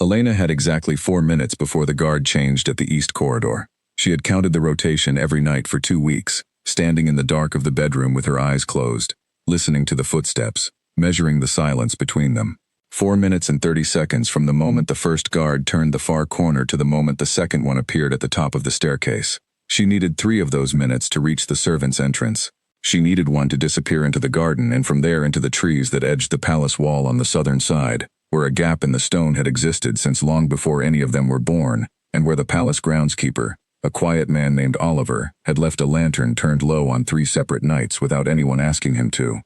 Elena had exactly 4 minutes before the guard changed at the east corridor. She had counted the rotation every night for 2 weeks, standing in the dark of the bedroom with her eyes closed, listening to the footsteps, measuring the silence between them. 4 minutes and 30 seconds from the moment the first guard turned the far corner to the moment the second one appeared at the top of the staircase. She needed 3 of those minutes to reach the servants' entrance. She needed one to disappear into the garden and from there into the trees that edged the palace wall on the southern side, where a gap in the stone had existed since long before any of them were born, and where the palace groundskeeper, a quiet man named Oliver, had left a lantern turned low on 3 separate nights without anyone asking him to.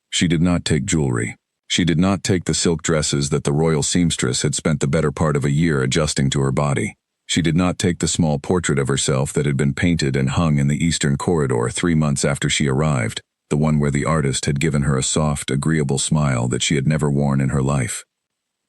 She did not take jewelry. She did not take the silk dresses that the royal seamstress had spent the better part of a year adjusting to her body. She did not take the small portrait of herself that had been painted and hung in the eastern corridor 3 months after she arrived, the one where the artist had given her a soft, agreeable smile that she had never worn in her life.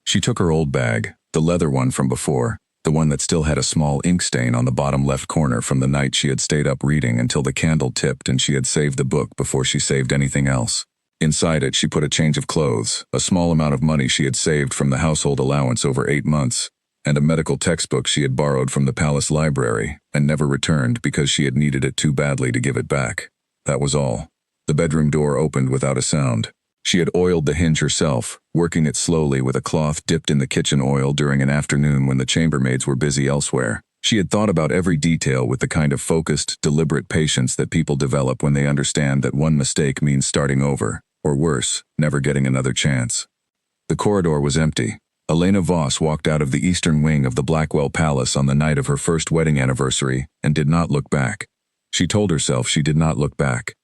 She took her old bag, the leather one from before, the one that still had a small ink stain on the bottom left corner from the night she had stayed up reading until the candle tipped and she had saved the book before she saved anything else. Inside it she put a change of clothes, a small amount of money she had saved from the household allowance over 8 months, and a medical textbook she had borrowed from the palace library and never returned because she had needed it too badly to give it back. That was all. The bedroom door opened without a sound. She had oiled the hinge herself, working it slowly with a cloth dipped in the kitchen oil during an afternoon when the chambermaids were busy elsewhere. She had thought about every detail with the kind of focused, deliberate patience that people develop when they understand that one mistake means starting over, or worse, never getting another chance. The corridor was empty. Elena Voss walked out of the eastern wing of the Blackwell Palace on the night of her first wedding anniversary and did not look back. She told herself she did not look back.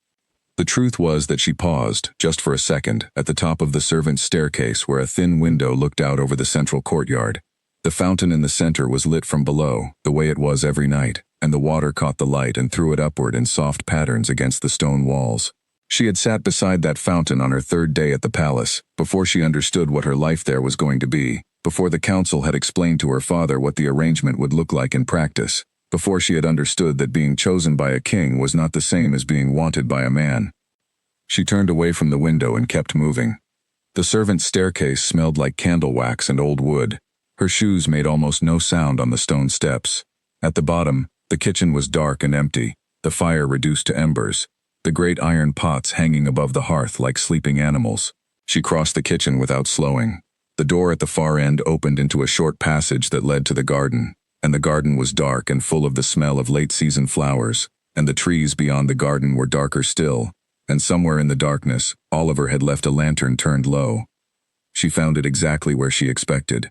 The truth was that she paused, just for a second, at the top of the servants' staircase where a thin window looked out over the central courtyard. The fountain in the center was lit from below, the way it was every night, and the water caught the light and threw it upward in soft patterns against the stone walls. She had sat beside that fountain on her 3rd day at the palace, before she understood what her life there was going to be, before the council had explained to her father what the arrangement would look like in practice, before she had understood that being chosen by a king was not the same as being wanted by a man. She turned away from the window and kept moving. The servants' staircase smelled like candle wax and old wood. Her shoes made almost no sound on the stone steps. At the bottom, the kitchen was dark and empty, the fire reduced to embers, the great iron pots hanging above the hearth like sleeping animals. She crossed the kitchen without slowing. The door at the far end opened into a short passage that led to the garden, and the garden was dark and full of the smell of late-season flowers, and the trees beyond the garden were darker still, and somewhere in the darkness, Oliver had left a lantern turned low. She found it exactly where she expected.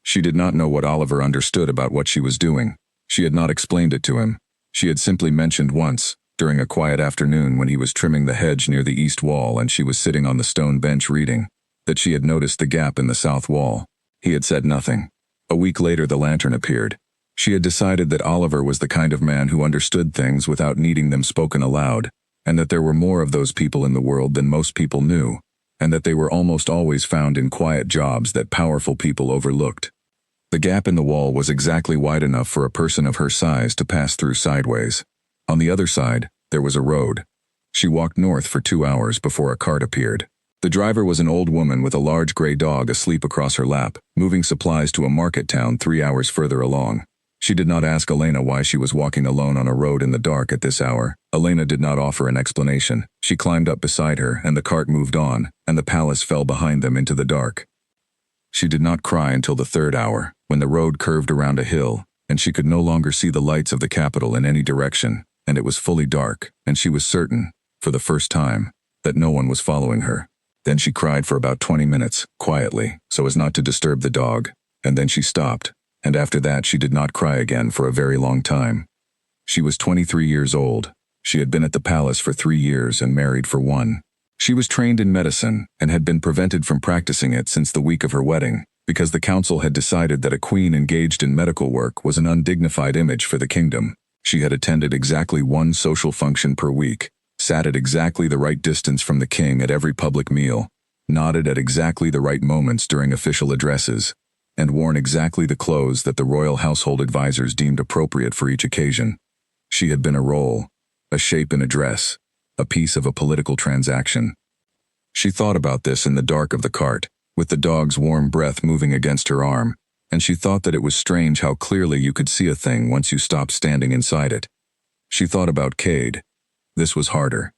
She did not know what Oliver understood about what she was doing. She had not explained it to him. She had simply mentioned once, during a quiet afternoon when he was trimming the hedge near the east wall and she was sitting on the stone bench reading, that she had noticed the gap in the south wall. He had said nothing. A week later the lantern appeared. She had decided that Oliver was the kind of man who understood things without needing them spoken aloud, and that there were more of those people in the world than most people knew, and that they were almost always found in quiet jobs that powerful people overlooked. The gap in the wall was exactly wide enough for a person of her size to pass through sideways. On the other side, there was a road. She walked north for 2 hours before a cart appeared. The driver was an old woman with a large gray dog asleep across her lap, moving supplies to a market town 3 hours further along. She did not ask Elena why she was walking alone on a road in the dark at this hour. Elena did not offer an explanation. She climbed up beside her, and the cart moved on, and the palace fell behind them into the dark. She did not cry until the 3rd hour, when the road curved around a hill, and she could no longer see the lights of the capital in any direction, and it was fully dark, and she was certain, for the first time, that no one was following her. Then she cried for about 20 minutes, quietly, so as not to disturb the dog, and then she stopped, and after that she did not cry again for a very long time. She was 23 years old. She had been at the palace for 3 years and married for 1. She was trained in medicine and had been prevented from practicing it since the week of her wedding, because the council had decided that a queen engaged in medical work was an undignified image for the kingdom. She had attended exactly 1 social function per week, sat at exactly the right distance from the king at every public meal, nodded at exactly the right moments during official addresses, and worn exactly the clothes that the royal household advisors deemed appropriate for each occasion. She had been a role, a shape in a dress, a piece of a political transaction. She thought about this in the dark of the cart, with the dog's warm breath moving against her arm, and she thought that it was strange how clearly you could see a thing once you stopped standing inside it. She thought about Cade. This was harder.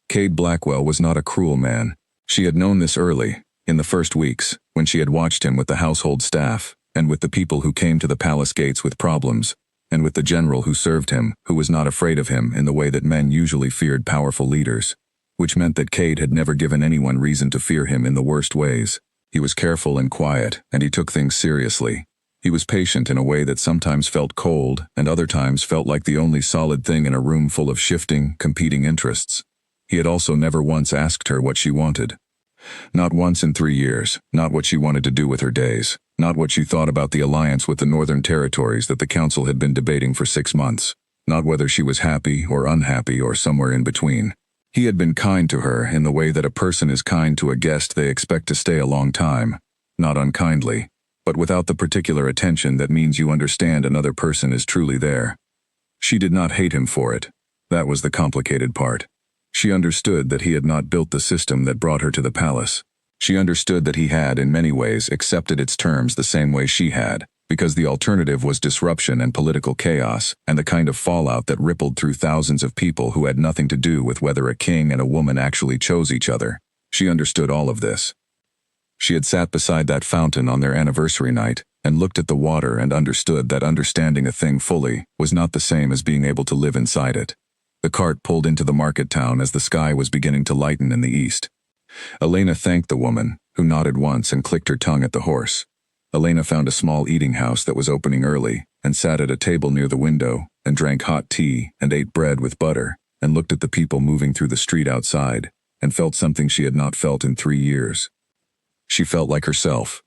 Cade Blackwell was not a cruel man. She had known this early, in the first weeks, when she had watched him with the household staff, and with the people who came to the palace gates with problems, and with the general who served him, who was not afraid of him in the way that men usually feared powerful leaders, which meant that Cade had never given anyone reason to fear him in the worst ways. He was careful and quiet, and he took things seriously. He was patient in a way that sometimes felt cold, and other times felt like the only solid thing in a room full of shifting, competing interests. He had also never once asked her what she wanted. Not once in 3 years, not what she wanted to do with her days, not what she thought about the alliance with the Northern Territories that the council had been debating for 6 months, not whether she was happy or unhappy or somewhere in between. He had been kind to her in the way that a person is kind to a guest they expect to stay a long time, not unkindly, but without the particular attention that means you understand another person is truly there. She did not hate him for it. That was the complicated part. She understood that he had not built the system that brought her to the palace. She understood that he had, in many ways, accepted its terms the same way she had, because the alternative was disruption and political chaos, and the kind of fallout that rippled through thousands of people who had nothing to do with whether a king and a woman actually chose each other. She understood all of this. She had sat beside that fountain on their anniversary night, and looked at the water and understood that understanding a thing fully was not the same as being able to live inside it. The cart pulled into the market town as the sky was beginning to lighten in the east. Elena thanked the woman, who nodded once and clicked her tongue at the horse. Elena found a small eating house that was opening early, and sat at a table near the window, and drank hot tea, and ate bread with butter, and looked at the people moving through the street outside, and felt something she had not felt in 3 years. She felt like herself.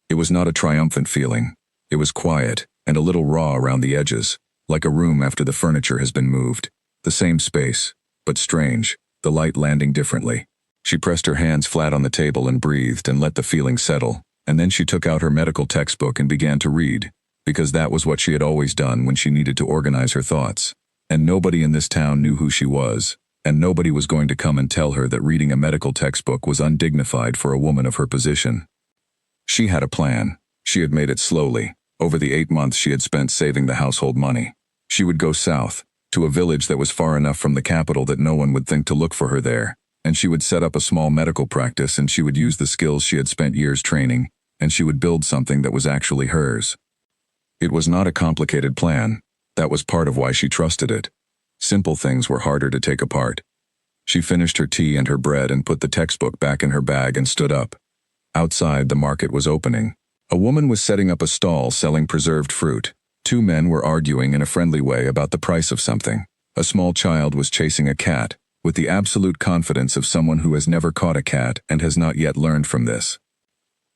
It was not a triumphant feeling. It was quiet, and a little raw around the edges, like a room after the furniture has been moved. The same space, but strange, the light landing differently. She pressed her hands flat on the table and breathed and let the feeling settle, and then she took out her medical textbook and began to read, because that was what she had always done when she needed to organize her thoughts. And nobody in this town knew who she was, and nobody was going to come and tell her that reading a medical textbook was undignified for a woman of her position. She had a plan. She had made it slowly. Over the 8 months she had spent saving the household money. She would go south, to a village that was far enough from the capital that no one would think to look for her there, and she would set up a small medical practice, and she would use the skills she had spent years training, and she would build something that was actually hers. It was not a complicated plan. That was part of why she trusted it. Simple things were harder to take apart. She finished her tea and her bread and put the textbook back in her bag and stood up. Outside, the market was opening. A woman was setting up a stall selling preserved fruit. 2 men were arguing in a friendly way about the price of something. A small child was chasing a cat, with the absolute confidence of someone who has never caught a cat and has not yet learned from this.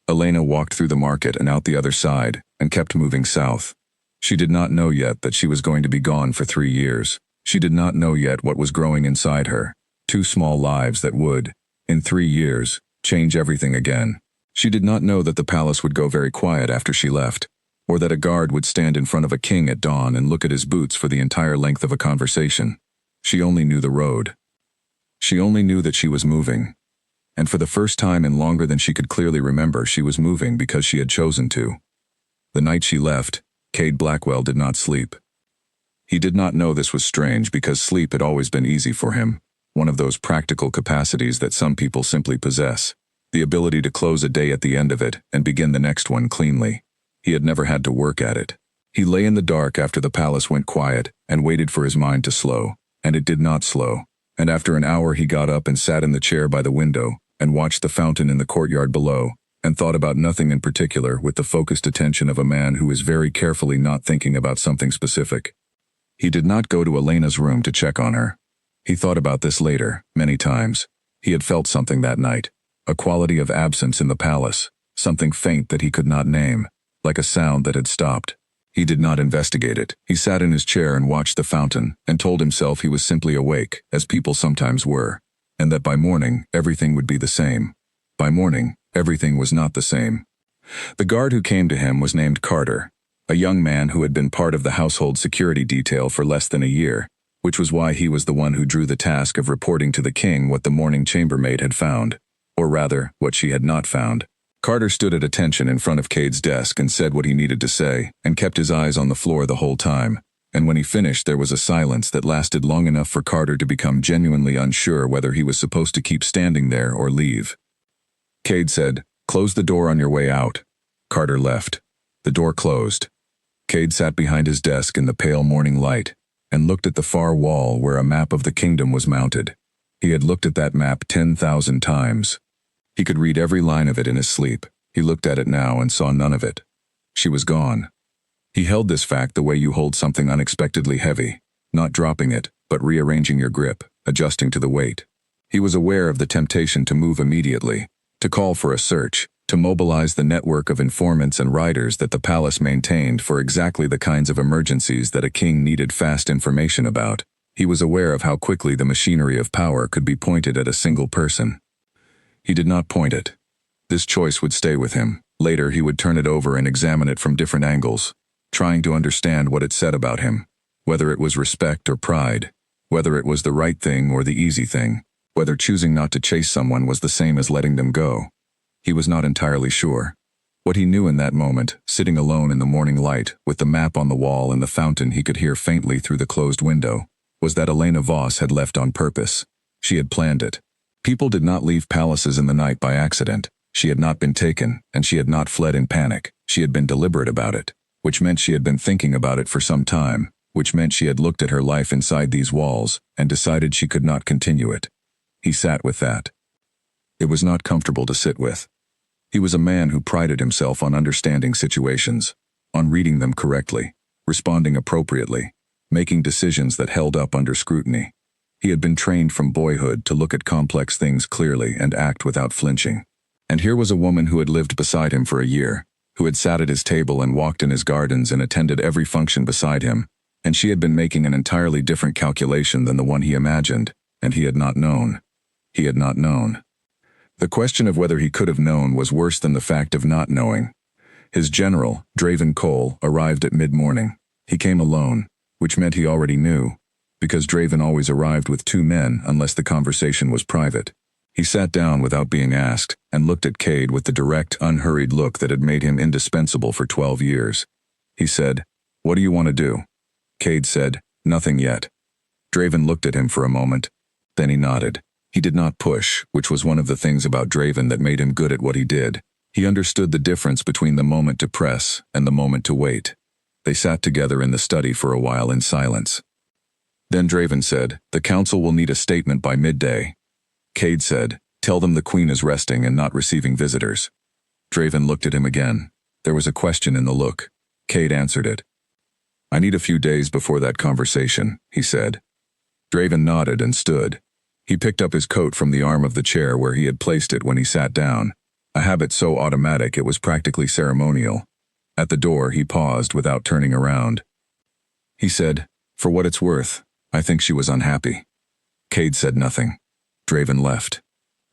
Elena walked through the market and out the other side, and kept moving south. She did not know yet that she was going to be gone for 3 years. She did not know yet what was growing inside her. 2 small lives that would, in 3 years, change everything again. She did not know that the palace would go very quiet after she left, or that a guard would stand in front of a king at dawn and look at his boots for the entire length of a conversation. She only knew the road. She only knew that she was moving. And for the first time in longer than she could clearly remember, she was moving because she had chosen to. The night she left, Cade Blackwell did not sleep. He did not know this was strange because sleep had always been easy for him, one of those practical capacities that some people simply possess, the ability to close a day at the end of it and begin the next one cleanly. He had never had to work at it. He lay in the dark after the palace went quiet and waited for his mind to slow, and it did not slow. And after an hour he got up and sat in the chair by the window and watched the fountain in the courtyard below, and thought about nothing in particular with the focused attention of a man who is very carefully not thinking about something specific. He did not go to Elena's room to check on her. He thought about this later, many times. He had felt something that night, a quality of absence in the palace, something faint that he could not name, like a sound that had stopped. He did not investigate it. He sat in his chair and watched the fountain, and told himself he was simply awake, as people sometimes were, and that by morning everything would be the same. By morning, everything was not the same. The guard who came to him was named Carter, a young man who had been part of the household security detail for less than a year, which was why he was the one who drew the task of reporting to the king what the morning chambermaid had found, or rather, what she had not found. Carter stood at attention in front of Cade's desk and said what he needed to say, and kept his eyes on the floor the whole time. And when he finished, there was a silence that lasted long enough for Carter to become genuinely unsure whether he was supposed to keep standing there or leave. Cade said, "Close the door on your way out." Carter left. The door closed. Cade sat behind his desk in the pale morning light and looked at the far wall where a map of the kingdom was mounted. He had looked at that map 10,000 times. He could read every line of it in his sleep. He looked at it now and saw none of it. She was gone. He held this fact the way you hold something unexpectedly heavy, not dropping it, but rearranging your grip, adjusting to the weight. He was aware of the temptation to move immediately, to call for a search, to mobilize the network of informants and riders that the palace maintained for exactly the kinds of emergencies that a king needed fast information about. He was aware of how quickly the machinery of power could be pointed at a single person. He did not point it. This choice would stay with him. Later he would turn it over and examine it from different angles, trying to understand what it said about him, whether it was respect or pride, whether it was the right thing or the easy thing, whether choosing not to chase someone was the same as letting them go. He was not entirely sure. What he knew in that moment, sitting alone in the morning light, with the map on the wall and the fountain he could hear faintly through the closed window, was that Elena Voss had left on purpose. She had planned it. People did not leave palaces in the night by accident. She had not been taken, and she had not fled in panic. She had been deliberate about it, which meant she had been thinking about it for some time, which meant she had looked at her life inside these walls and decided she could not continue it. He sat with that. It was not comfortable to sit with. He was a man who prided himself on understanding situations, on reading them correctly, responding appropriately, making decisions that held up under scrutiny. He had been trained from boyhood to look at complex things clearly and act without flinching. And here was a woman who had lived beside him for a year, who had sat at his table and walked in his gardens and attended every function beside him, and she had been making an entirely different calculation than the one he imagined, and he had not known. He had not known. The question of whether he could have known was worse than the fact of not knowing. His general, Draven Cole, arrived at mid-morning. He came alone, which meant he already knew, because Draven always arrived with 2 men unless the conversation was private. He sat down without being asked and looked at Cade with the direct, unhurried look that had made him indispensable for 12 years. He said, "What do you want to do?" Cade said, "Nothing yet." Draven looked at him for a moment. Then he nodded. He did not push, which was one of the things about Draven that made him good at what he did. He understood the difference between the moment to press and the moment to wait. They sat together in the study for a while in silence. Then Draven said, "The council will need a statement by midday." Cade said, "Tell them the queen is resting and not receiving visitors." Draven looked at him again. There was a question in the look. Cade answered it. "I need a few days before that conversation," he said. Draven nodded and stood. He picked up his coat from the arm of the chair where he had placed it when he sat down, a habit so automatic it was practically ceremonial. At the door he paused without turning around. He said, "For what it's worth, I think she was unhappy." Cade said nothing. Draven left.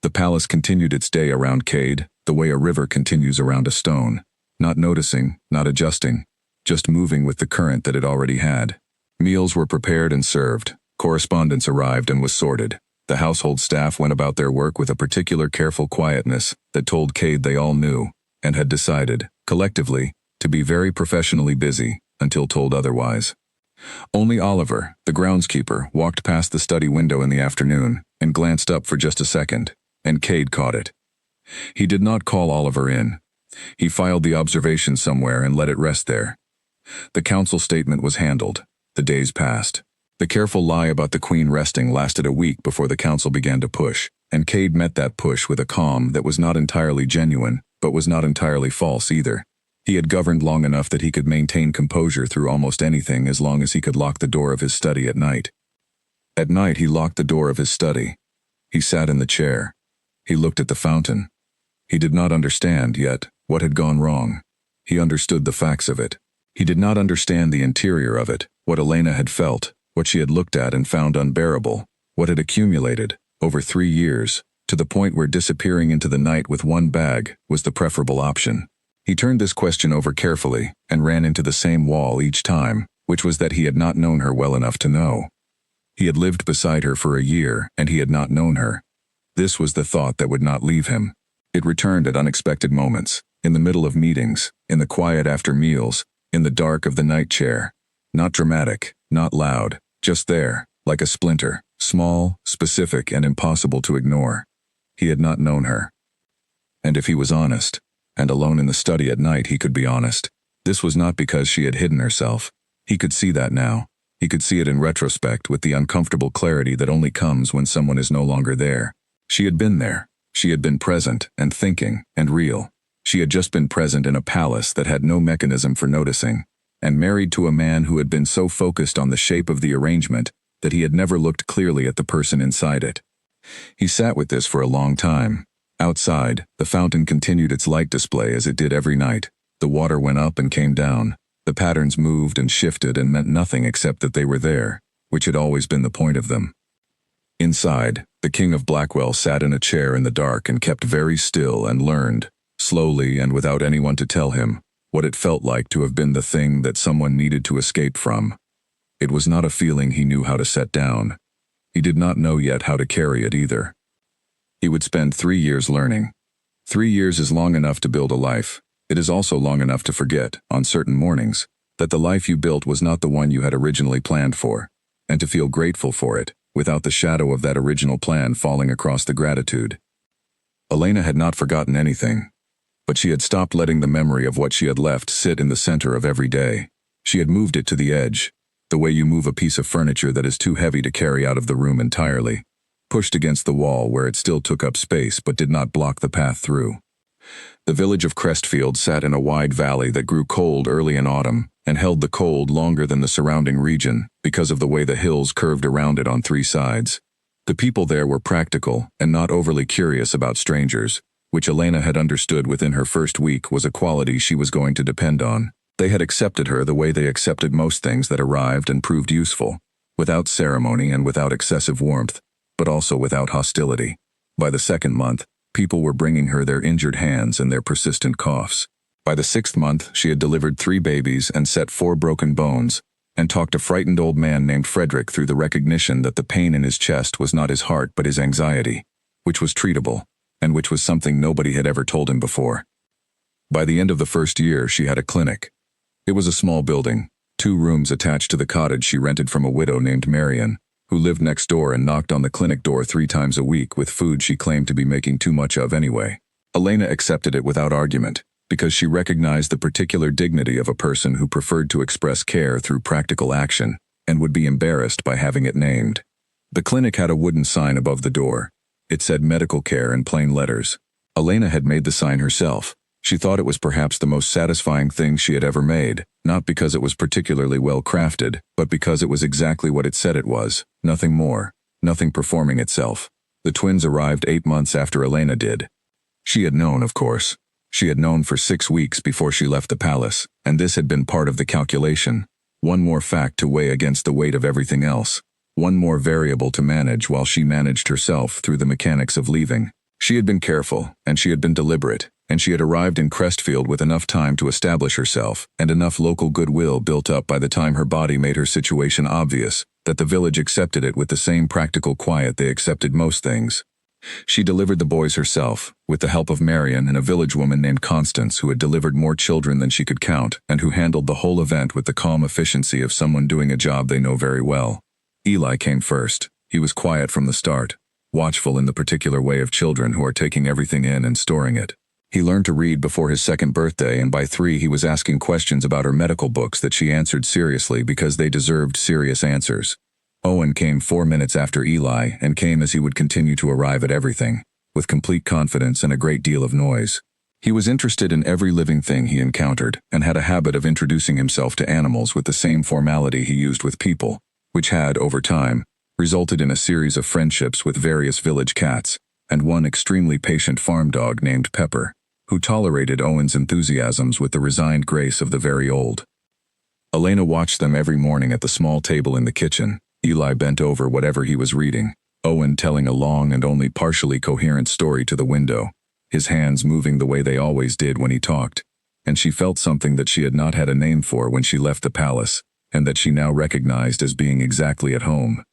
The palace continued its day around Cade, the way a river continues around a stone, not noticing, not adjusting, just moving with the current that it already had. Meals were prepared and served. Correspondence arrived and was sorted. The household staff went about their work with a particular careful quietness that told Cade they all knew, and had decided, collectively, to be very professionally busy, until told otherwise. Only Oliver, the groundskeeper, walked past the study window in the afternoon, and glanced up for just a second, and Cade caught it. He did not call Oliver in. He filed the observation somewhere and let it rest there. The council statement was handled. The days passed. The careful lie about the queen resting lasted a week before the council began to push, and Cade met that push with a calm that was not entirely genuine, but was not entirely false either. He had governed long enough that he could maintain composure through almost anything as long as he could lock the door of his study at night. At night he locked the door of his study. He sat in the chair. He looked at the fountain. He did not understand, yet, what had gone wrong. He understood the facts of it. He did not understand the interior of it, what Elena had felt, what she had looked at and found unbearable, what had accumulated, over 3 years, to the point where disappearing into the night with one bag was the preferable option. He turned this question over carefully and ran into the same wall each time, which was that he had not known her well enough to know. He had lived beside her for a year and he had not known her. This was the thought that would not leave him. It returned at unexpected moments, in the middle of meetings, in the quiet after meals, in the dark of the night chair. Not dramatic, not loud, just there, like a splinter, small, specific, and impossible to ignore. He had not known her. And if he was honest, and alone in the study at night he could be honest, this was not because she had hidden herself. He could see that now. He could see it in retrospect with the uncomfortable clarity that only comes when someone is no longer there. She had been there. She had been present and thinking and real. She had just been present in a palace that had no mechanism for noticing, and married to a man who had been so focused on the shape of the arrangement that he had never looked clearly at the person inside it. He sat with this for a long time. Outside, the fountain continued its light display as it did every night. The water went up and came down. The patterns moved and shifted and meant nothing except that they were there, which had always been the point of them. Inside, the King of Blackwell sat in a chair in the dark and kept very still and learned, slowly and without anyone to tell him, what it felt like to have been the thing that someone needed to escape from. It was not a feeling he knew how to set down. He did not know yet how to carry it either. He would spend 3 years learning. 3 years is long enough to build a life. It is also long enough to forget, on certain mornings, that the life you built was not the one you had originally planned for, and to feel grateful for it, without the shadow of that original plan falling across the gratitude. Elena had not forgotten anything, but she had stopped letting the memory of what she had left sit in the center of every day. She had moved it to the edge, the way you move a piece of furniture that is too heavy to carry out of the room entirely, pushed against the wall where it still took up space but did not block the path through. The village of Crestfield sat in a wide valley that grew cold early in autumn and held the cold longer than the surrounding region because of the way the hills curved around it on 3 sides. The people there were practical and not overly curious about strangers, which Elena had understood within her first week was a quality she was going to depend on. They had accepted her the way they accepted most things that arrived and proved useful, without ceremony and without excessive warmth, but also without hostility. By the 2nd month, people were bringing her their injured hands and their persistent coughs. By the 6th month, she had delivered 3 babies and set 4 broken bones, and talked a frightened old man named Frederick through the recognition that the pain in his chest was not his heart but his anxiety, which was treatable, and which was something nobody had ever told him before. By the end of the 1st year, she had a clinic. It was a small building, 2 rooms attached to the cottage she rented from a widow named Marion, who lived next door and knocked on the clinic door 3 times a week with food she claimed to be making too much of anyway. Elena accepted it without argument, because she recognized the particular dignity of a person who preferred to express care through practical action and would be embarrassed by having it named. The clinic had a wooden sign above the door. It said medical care in plain letters. Elena had made the sign herself. She thought it was perhaps the most satisfying thing she had ever made, not because it was particularly well crafted, but because it was exactly what it said it was, nothing more, nothing performing itself. The twins arrived 8 months after Elena did. She had known, of course. She had known for 6 weeks before she left the palace, and this had been part of the calculation. One more fact to weigh against the weight of everything else. One more variable to manage while she managed herself through the mechanics of leaving. She had been careful, and she had been deliberate, and she had arrived in Crestfield with enough time to establish herself, and enough local goodwill built up by the time her body made her situation obvious, that the village accepted it with the same practical quiet they accepted most things. She delivered the boys herself, with the help of Marion and a village woman named Constance who had delivered more children than she could count, and who handled the whole event with the calm efficiency of someone doing a job they know very well. Eli came first. He was quiet from the start, watchful in the particular way of children who are taking everything in and storing it. He learned to read before his 2nd birthday, and by 3 he was asking questions about her medical books that she answered seriously because they deserved serious answers. Owen came 4 minutes after Eli, and came as he would continue to arrive at everything, with complete confidence and a great deal of noise. He was interested in every living thing he encountered, and had a habit of introducing himself to animals with the same formality he used with people, which had, over time, resulted in a series of friendships with various village cats, and one extremely patient farm dog named Pepper, who tolerated Owen's enthusiasms with the resigned grace of the very old. Elena watched them every morning at the small table in the kitchen, Eli bent over whatever he was reading, Owen telling a long and only partially coherent story to the window, his hands moving the way they always did when he talked, and she felt something that she had not had a name for when she left the palace, and that she now recognized as being exactly at home.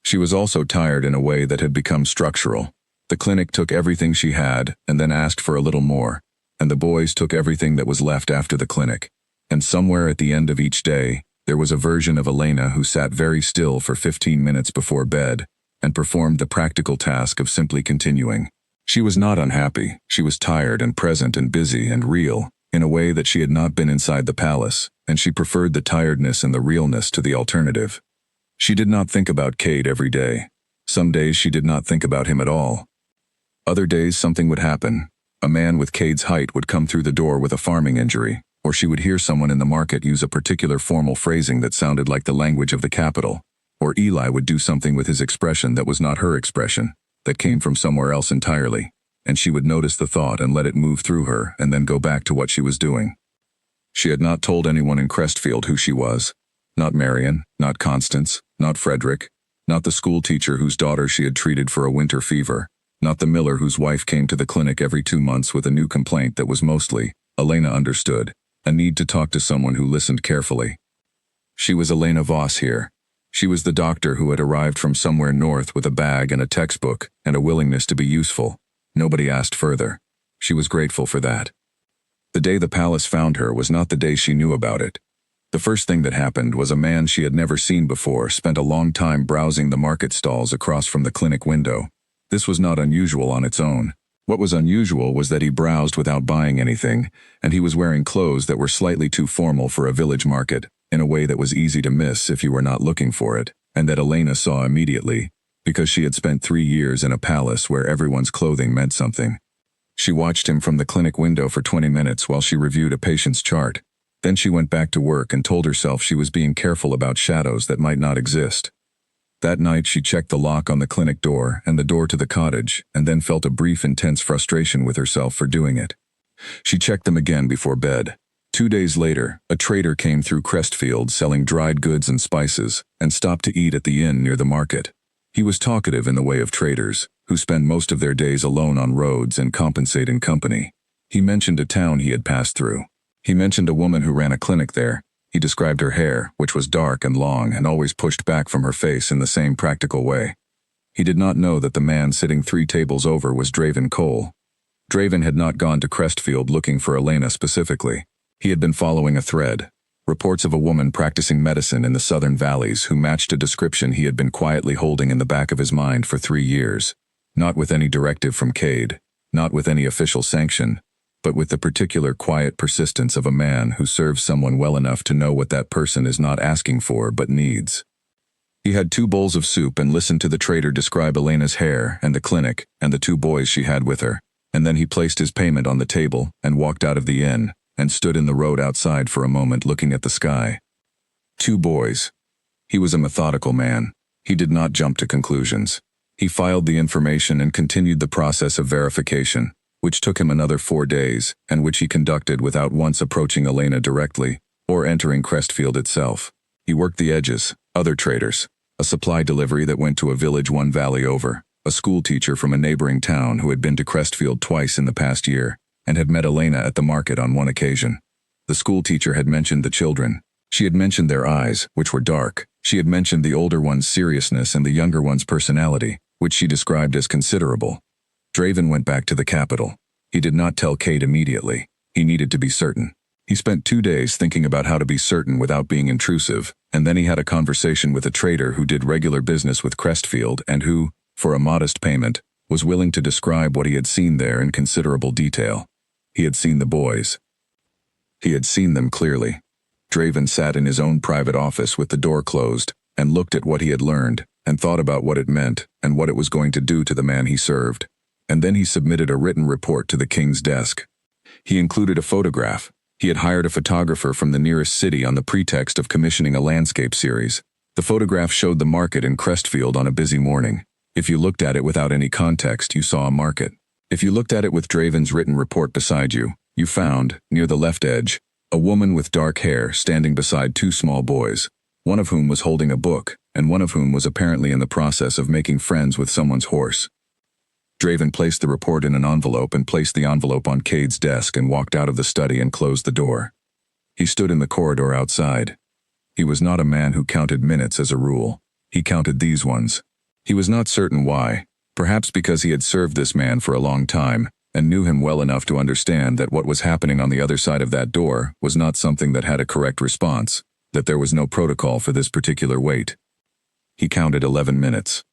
She was also tired in a way that had become structural. The clinic took everything she had and then asked for a little more, and the boys took everything that was left after the clinic. And somewhere at the end of each day, there was a version of Elena who sat very still for 15 minutes before bed and performed the practical task of simply continuing. She was not unhappy. She was tired and present and busy and real in a way that she had not been inside the palace, and she preferred the tiredness and the realness to the alternative. She did not think about Cade every day. Some days she did not think about him at all. Other days something would happen. A man with Cade's height would come through the door with a farming injury, or she would hear someone in the market use a particular formal phrasing that sounded like the language of the capital, or Eli would do something with his expression that was not her expression, that came from somewhere else entirely, and she would notice the thought and let it move through her and then go back to what she was doing. She had not told anyone in Crestfield who she was. Not Marion, not Constance, not Frederick, not the school teacher whose daughter she had treated for a winter fever, not the miller whose wife came to the clinic every 2 months with a new complaint that was mostly, Elena understood, a need to talk to someone who listened carefully. She was Elena Voss here. She was the doctor who had arrived from somewhere north with a bag and a textbook and a willingness to be useful. Nobody asked further. She was grateful for that. The day the palace found her was not the day she knew about it. The first thing that happened was a man she had never seen before spent a long time browsing the market stalls across from the clinic window. This was not unusual on its own. What was unusual was that he browsed without buying anything, and he was wearing clothes that were slightly too formal for a village market, in a way that was easy to miss if you were not looking for it, and that Elena saw immediately, because she had spent 3 years in a palace where everyone's clothing meant something. She watched him from the clinic window for 20 minutes while she reviewed a patient's chart. Then she went back to work and told herself she was being careful about shadows that might not exist. That night she checked the lock on the clinic door and the door to the cottage, and then felt a brief intense frustration with herself for doing it. She checked them again before bed. 2 days later, a trader came through Crestfield selling dried goods and spices, and stopped to eat at the inn near the market. He was talkative in the way of traders, who spend most of their days alone on roads and compensate in company. He mentioned a town he had passed through. He mentioned a woman who ran a clinic there. He described her hair, which was dark and long and always pushed back from her face in the same practical way. He did not know that the man sitting 3 tables over was Draven Cole. Draven had not gone to Crestfield looking for Elena specifically. He had been following a thread, reports of a woman practicing medicine in the southern valleys who matched a description he had been quietly holding in the back of his mind for 3 years, not with any directive from Cade, not with any official sanction, but with the particular quiet persistence of a man who serves someone well enough to know what that person is not asking for but needs. He had 2 bowls of soup and listened to the trader describe Elena's hair and the clinic and the 2 boys she had with her, and then he placed his payment on the table and walked out of the inn and stood in the road outside for a moment looking at the sky. 2 boys. He was a methodical man. He did not jump to conclusions. He filed the information and continued the process of verification, which took him another 4 days, and which he conducted without once approaching Elena directly, or entering Crestfield itself. He worked the edges, other traders, a supply delivery that went to a village 1 valley over, a school teacher from a neighboring town who had been to Crestfield twice in the past year, and had met Elena at the market on 1 occasion. The school teacher had mentioned the children. She had mentioned their eyes, which were dark. She had mentioned the older one's seriousness and the younger one's personality, which she described as considerable. Draven went back to the capital. He did not tell Cade immediately. He needed to be certain. He spent 2 days thinking about how to be certain without being intrusive, and then he had a conversation with a trader who did regular business with Crestfield and who, for a modest payment, was willing to describe what he had seen there in considerable detail. He had seen the boys. He had seen them clearly. Draven sat in his own private office with the door closed and looked at what he had learned and thought about what it meant and what it was going to do to the man he served. And then he submitted a written report to the king's desk. He included a photograph. He had hired a photographer from the nearest city on the pretext of commissioning a landscape series. The photograph showed the market in Crestfield on a busy morning. If you looked at it without any context, you saw a market. If you looked at it with Draven's written report beside you, you found, near the left edge, a woman with dark hair standing beside 2 small boys, one of whom was holding a book, and one of whom was apparently in the process of making friends with someone's horse. Draven placed the report in an envelope and placed the envelope on Cade's desk and walked out of the study and closed the door. He stood in the corridor outside. He was not a man who counted minutes as a rule. He counted these ones. He was not certain why. Perhaps because he had served this man for a long time, and knew him well enough to understand that what was happening on the other side of that door was not something that had a correct response, that there was no protocol for this particular wait. He counted 11 minutes.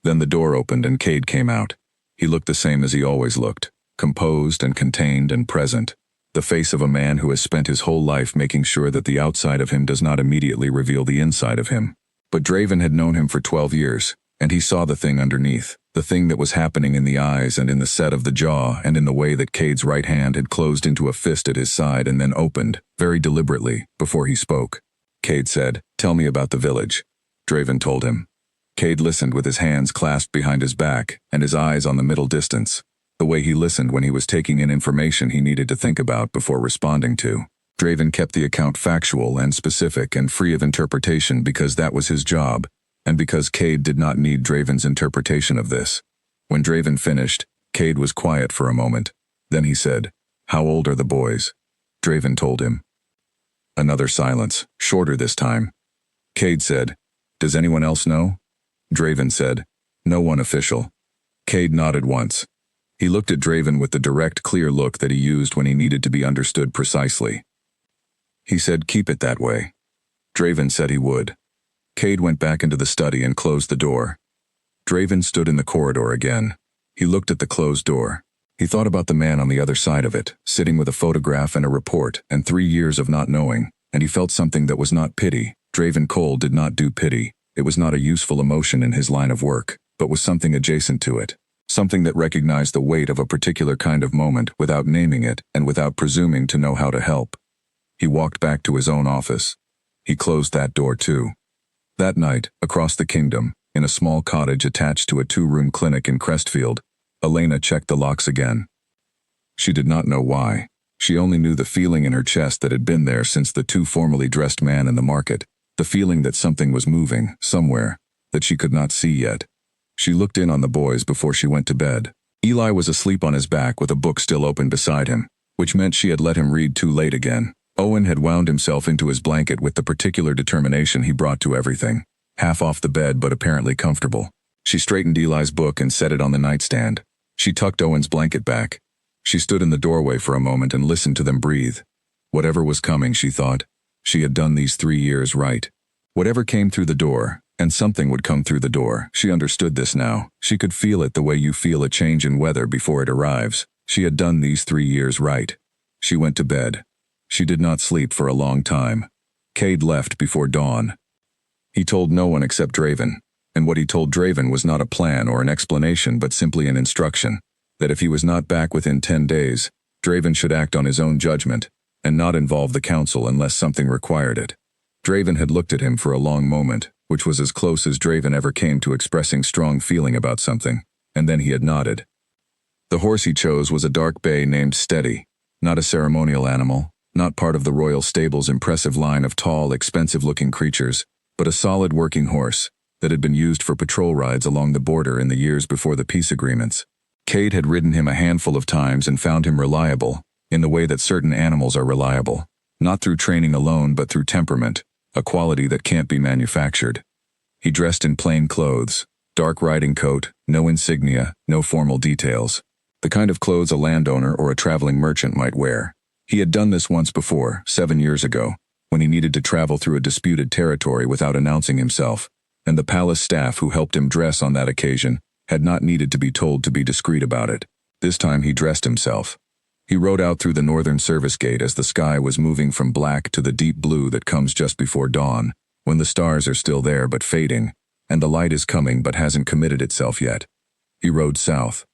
Then the door opened and Cade came out. He looked the same as he always looked, composed and contained and present, the face of a man who has spent his whole life making sure that the outside of him does not immediately reveal the inside of him. But Draven had known him for 12 years, and he saw the thing underneath, the thing that was happening in the eyes and in the set of the jaw and in the way that Cade's right hand had closed into a fist at his side and then opened, very deliberately, before he spoke. Cade said, "Tell me about the village." Draven told him. Cade listened with his hands clasped behind his back and his eyes on the middle distance, the way he listened when he was taking in information he needed to think about before responding to. Draven kept the account factual and specific and free of interpretation because that was his job, and because Cade did not need Draven's interpretation of this. When Draven finished, Cade was quiet for a moment. Then he said, "How old are the boys?" Draven told him. Another silence, shorter this time. Cade said, "Does anyone else know?" Draven said, "No one official." Cade nodded once. He looked at Draven with the direct, clear look that he used when he needed to be understood precisely. He said, "Keep it that way." Draven said he would. Cade went back into the study and closed the door. Draven stood in the corridor again. He looked at the closed door. He thought about the man on the other side of it, sitting with a photograph and a report and 3 years of not knowing, and he felt something that was not pity. Draven Cole did not do pity. It was not a useful emotion in his line of work, but was something adjacent to it. Something that recognized the weight of a particular kind of moment without naming it and without presuming to know how to help. He walked back to his own office. He closed that door too. That night, across the kingdom, in a small cottage attached to a 2-room clinic in Crestfield, Elena checked the locks again. She did not know why. She only knew the feeling in her chest that had been there since the too formally dressed man in the market, the feeling that something was moving, somewhere, that she could not see yet. She looked in on the boys before she went to bed. Eli was asleep on his back with a book still open beside him, which meant she had let him read too late again. Owen had wound himself into his blanket with the particular determination he brought to everything, half off the bed but apparently comfortable. She straightened Eli's book and set it on the nightstand. She tucked Owen's blanket back. She stood in the doorway for a moment and listened to them breathe. Whatever was coming, she thought, she had done these 3 years right. Whatever came through the door, and something would come through the door. She understood this now. She could feel it the way you feel a change in weather before it arrives. She had done these 3 years right. She went to bed. She did not sleep for a long time. Cade left before dawn. He told no one except Draven, and what he told Draven was not a plan or an explanation but simply an instruction, that if he was not back within 10 days, Draven should act on his own judgment, and not involve the council unless something required it. Draven had looked at him for a long moment, which was as close as Draven ever came to expressing strong feeling about something, and then he had nodded. The horse he chose was a dark bay named Steady, not a ceremonial animal, not part of the royal stable's impressive line of tall, expensive-looking creatures, but a solid working horse that had been used for patrol rides along the border in the years before the peace agreements. Cade had ridden him a handful of times and found him reliable, in the way that certain animals are reliable, not through training alone but through temperament, a quality that can't be manufactured. He dressed in plain clothes, dark riding coat, no insignia, no formal details, the kind of clothes a landowner or a traveling merchant might wear. He had done this once before, 7 years ago, when he needed to travel through a disputed territory without announcing himself, and the palace staff who helped him dress on that occasion had not needed to be told to be discreet about it. This time he dressed himself. He rode out through the northern service gate as the sky was moving from black to the deep blue that comes just before dawn, when the stars are still there but fading, and the light is coming but hasn't committed itself yet. He rode south.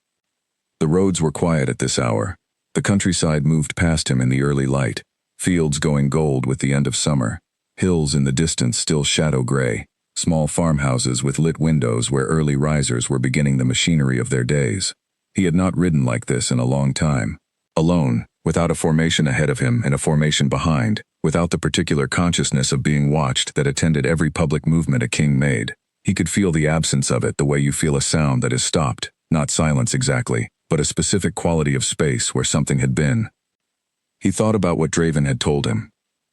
The roads were quiet at this hour. The countryside moved past him in the early light, fields going gold with the end of summer, hills in the distance still shadow gray, small farmhouses with lit windows where early risers were beginning the machinery of their days. He had not ridden like this in a long time. Alone, without a formation ahead of him and a formation behind, without the particular consciousness of being watched that attended every public movement a king made. He could feel the absence of it the way you feel a sound that is stopped, not silence exactly, but a specific quality of space where something had been. He thought about what Draven had told him.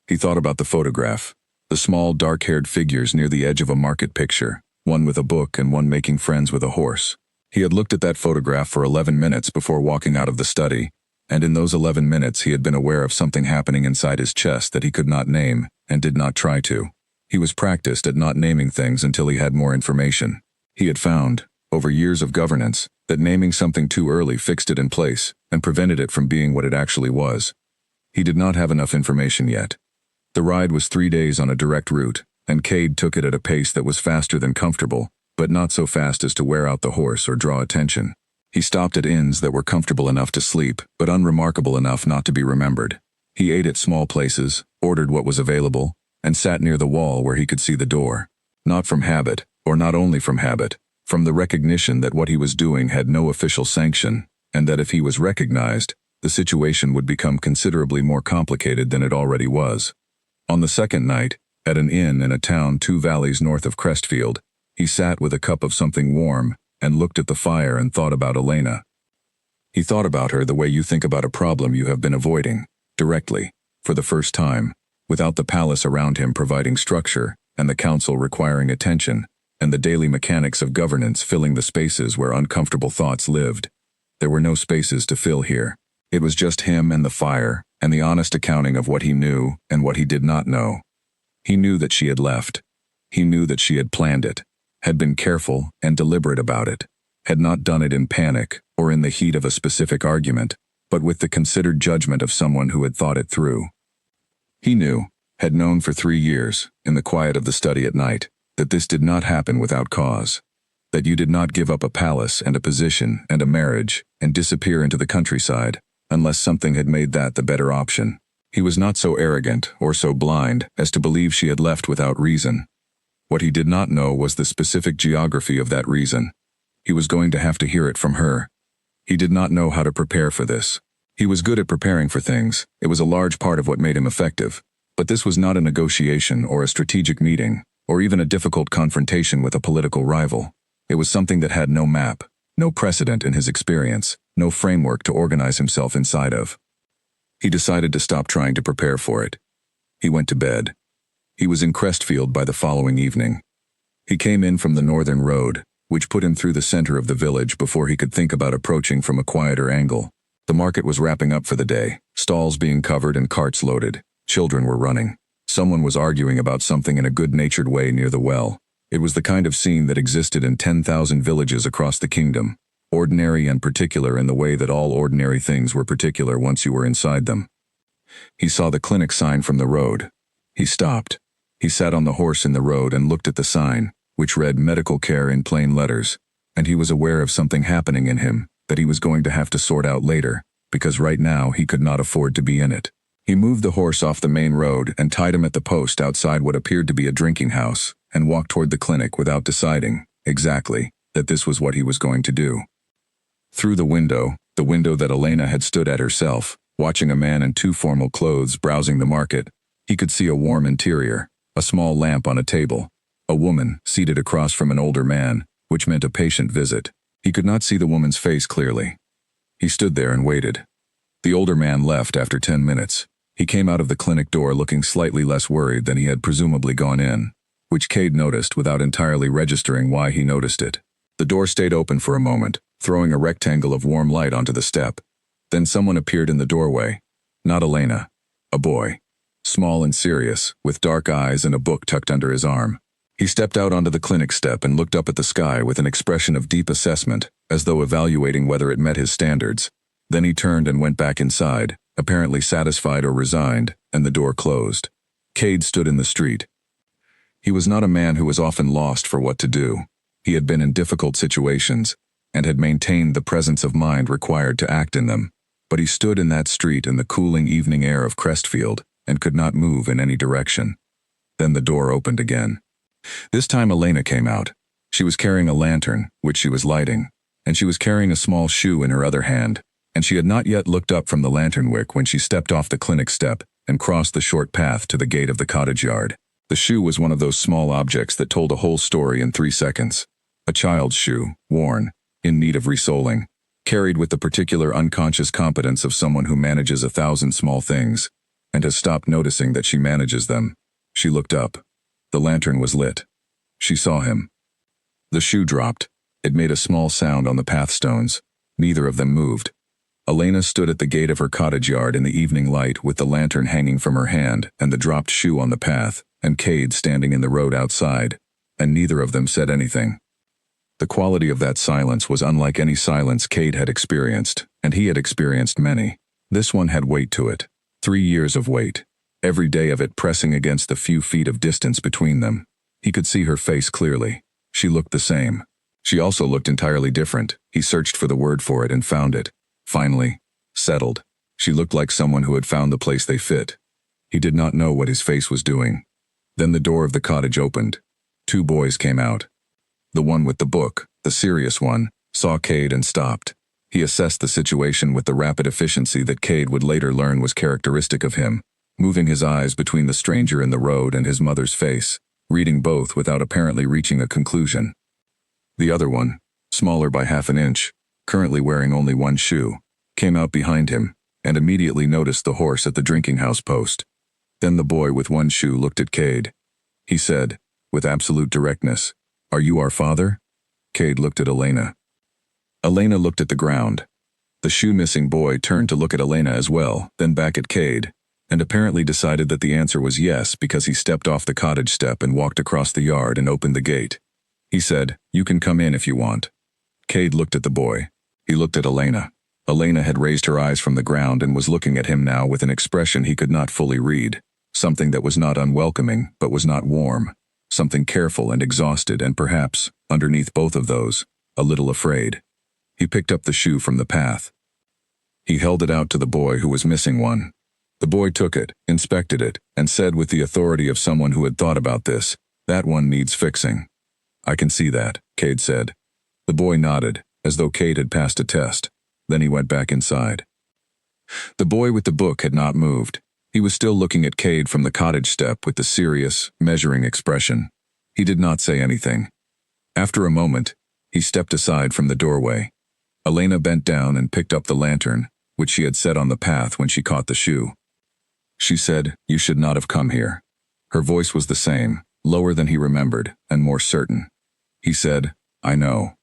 He thought about the photograph, the small dark-haired figures near the edge of a market picture, one with a book and one making friends with a horse. He had looked at that photograph for 11 minutes before walking out of the study, and in those 11 minutes he had been aware of something happening inside his chest that he could not name and did not try to. He was practiced at not naming things until he had more information. He had found, over years of governance, that naming something too early fixed it in place and prevented it from being what it actually was. He did not have enough information yet. The ride was 3 days on a direct route, and Cade took it at a pace that was faster than comfortable, but not so fast as to wear out the horse or draw attention. He stopped at inns that were comfortable enough to sleep, but unremarkable enough not to be remembered. He ate at small places, ordered what was available, and sat near the wall where he could see the door. Not from habit, or not only from habit, from the recognition that what he was doing had no official sanction, and that if he was recognized, the situation would become considerably more complicated than it already was. On the second night, at an inn in a town 2 valleys north of Crestfield, he sat with a cup of something warm and looked at the fire and thought about Elena. He thought about her the way you think about a problem you have been avoiding, directly, for the first time, without the palace around him providing structure, and the council requiring attention, and the daily mechanics of governance filling the spaces where uncomfortable thoughts lived. There were no spaces to fill here. It was just him and the fire, and the honest accounting of what he knew and what he did not know. He knew that she had left. He knew that she had planned it, had been careful and deliberate about it, had not done it in panic or in the heat of a specific argument, but with the considered judgment of someone who had thought it through. He knew, had known for 3 years, in the quiet of the study at night, that this did not happen without cause, that you did not give up a palace and a position and a marriage and disappear into the countryside unless something had made that the better option. He was not so arrogant or so blind as to believe she had left without reason. What he did not know was the specific geography of that reason. He was going to have to hear it from her. He did not know how to prepare for this. He was good at preparing for things. It was a large part of what made him effective. But this was not a negotiation or a strategic meeting, or even a difficult confrontation with a political rival. It was something that had no map, no precedent in his experience, no framework to organize himself inside of. He decided to stop trying to prepare for it. He went to bed. He was in Crestfield by the following evening. He came in from the northern road, which put him through the center of the village before he could think about approaching from a quieter angle. The market was wrapping up for the day, stalls being covered and carts loaded. Children were running. Someone was arguing about something in a good-natured way near the well. It was the kind of scene that existed in 10,000 villages across the kingdom, ordinary and particular in the way that all ordinary things were particular once you were inside them. He saw the clinic sign from the road. He stopped. He sat on the horse in the road and looked at the sign, which read medical care in plain letters, and he was aware of something happening in him that he was going to have to sort out later, because right now he could not afford to be in it. He moved the horse off the main road and tied him at the post outside what appeared to be a drinking house, and walked toward the clinic without deciding, exactly, that this was what he was going to do. Through the window that Elena had stood at herself, watching a man in 2 formal clothes browsing the market, he could see a warm interior, a small lamp on a table, a woman seated across from an older man, which meant a patient visit. He could not see the woman's face clearly. He stood there and waited. The older man left after 10 minutes. He came out of the clinic door looking slightly less worried than he had presumably gone in, which Cade noticed without entirely registering why he noticed it. The door stayed open for a moment, throwing a rectangle of warm light onto the step. Then someone appeared in the doorway. Not Elena. A boy. Small and serious, with dark eyes and a book tucked under his arm. He stepped out onto the clinic step and looked up at the sky with an expression of deep assessment, as though evaluating whether it met his standards. Then he turned and went back inside, apparently satisfied or resigned, and the door closed. Cade stood in the street. He was not a man who was often lost for what to do. He had been in difficult situations, and had maintained the presence of mind required to act in them. But he stood in that street in the cooling evening air of Crestfield, and could not move in any direction. Then the door opened again. This time Elena came out. She was carrying a lantern, which she was lighting, and she was carrying a small shoe in her other hand, and she had not yet looked up from the lantern wick when she stepped off the clinic step and crossed the short path to the gate of the cottage yard. The shoe was one of those small objects that told a whole story in 3 seconds. A child's shoe, worn, in need of resoling, carried with the particular unconscious competence of someone who manages 1,000 small things, and has stopped noticing that she manages them. She looked up. The lantern was lit. She saw him. The shoe dropped. It made a small sound on the pathstones. Neither of them moved. Elena stood at the gate of her cottage yard in the evening light with the lantern hanging from her hand and the dropped shoe on the path, and Cade standing in the road outside, and neither of them said anything. The quality of that silence was unlike any silence Cade had experienced, and he had experienced many. This one had weight to it. 3 years of weight. Every day of it pressing against the few feet of distance between them. He could see her face clearly. She looked the same. She also looked entirely different. He searched for the word for it and found it. Finally, settled. She looked like someone who had found the place they fit. He did not know what his face was doing. Then the door of the cottage opened. 2 boys came out. The one with the book, the serious one, saw Cade and stopped. He assessed the situation with the rapid efficiency that Cade would later learn was characteristic of him, moving his eyes between the stranger in the road and his mother's face, reading both without apparently reaching a conclusion. The other one, smaller by half an inch, currently wearing only one shoe, came out behind him and immediately noticed the horse at the drinking house post. Then the boy with one shoe looked at Cade. He said, with absolute directness, "Are you our father?" Cade looked at Elena. Elena looked at the ground. The shoe-missing boy turned to look at Elena as well, then back at Cade, and apparently decided that the answer was yes because he stepped off the cottage step and walked across the yard and opened the gate. He said, "You can come in if you want." Cade looked at the boy. He looked at Elena. Elena had raised her eyes from the ground and was looking at him now with an expression he could not fully read, something that was not unwelcoming but was not warm, something careful and exhausted and perhaps, underneath both of those, a little afraid. He picked up the shoe from the path. He held it out to the boy who was missing one. The boy took it, inspected it, and said with the authority of someone who had thought about this, "That one needs fixing." "I can see that," Cade said. The boy nodded, as though Cade had passed a test. Then he went back inside. The boy with the book had not moved. He was still looking at Cade from the cottage step with the serious, measuring expression. He did not say anything. After a moment, he stepped aside from the doorway. Elena bent down and picked up the lantern, which she had set on the path when she caught the shoe. She said, "You should not have come here." Her voice was the same, lower than he remembered, and more certain. He said, "I know."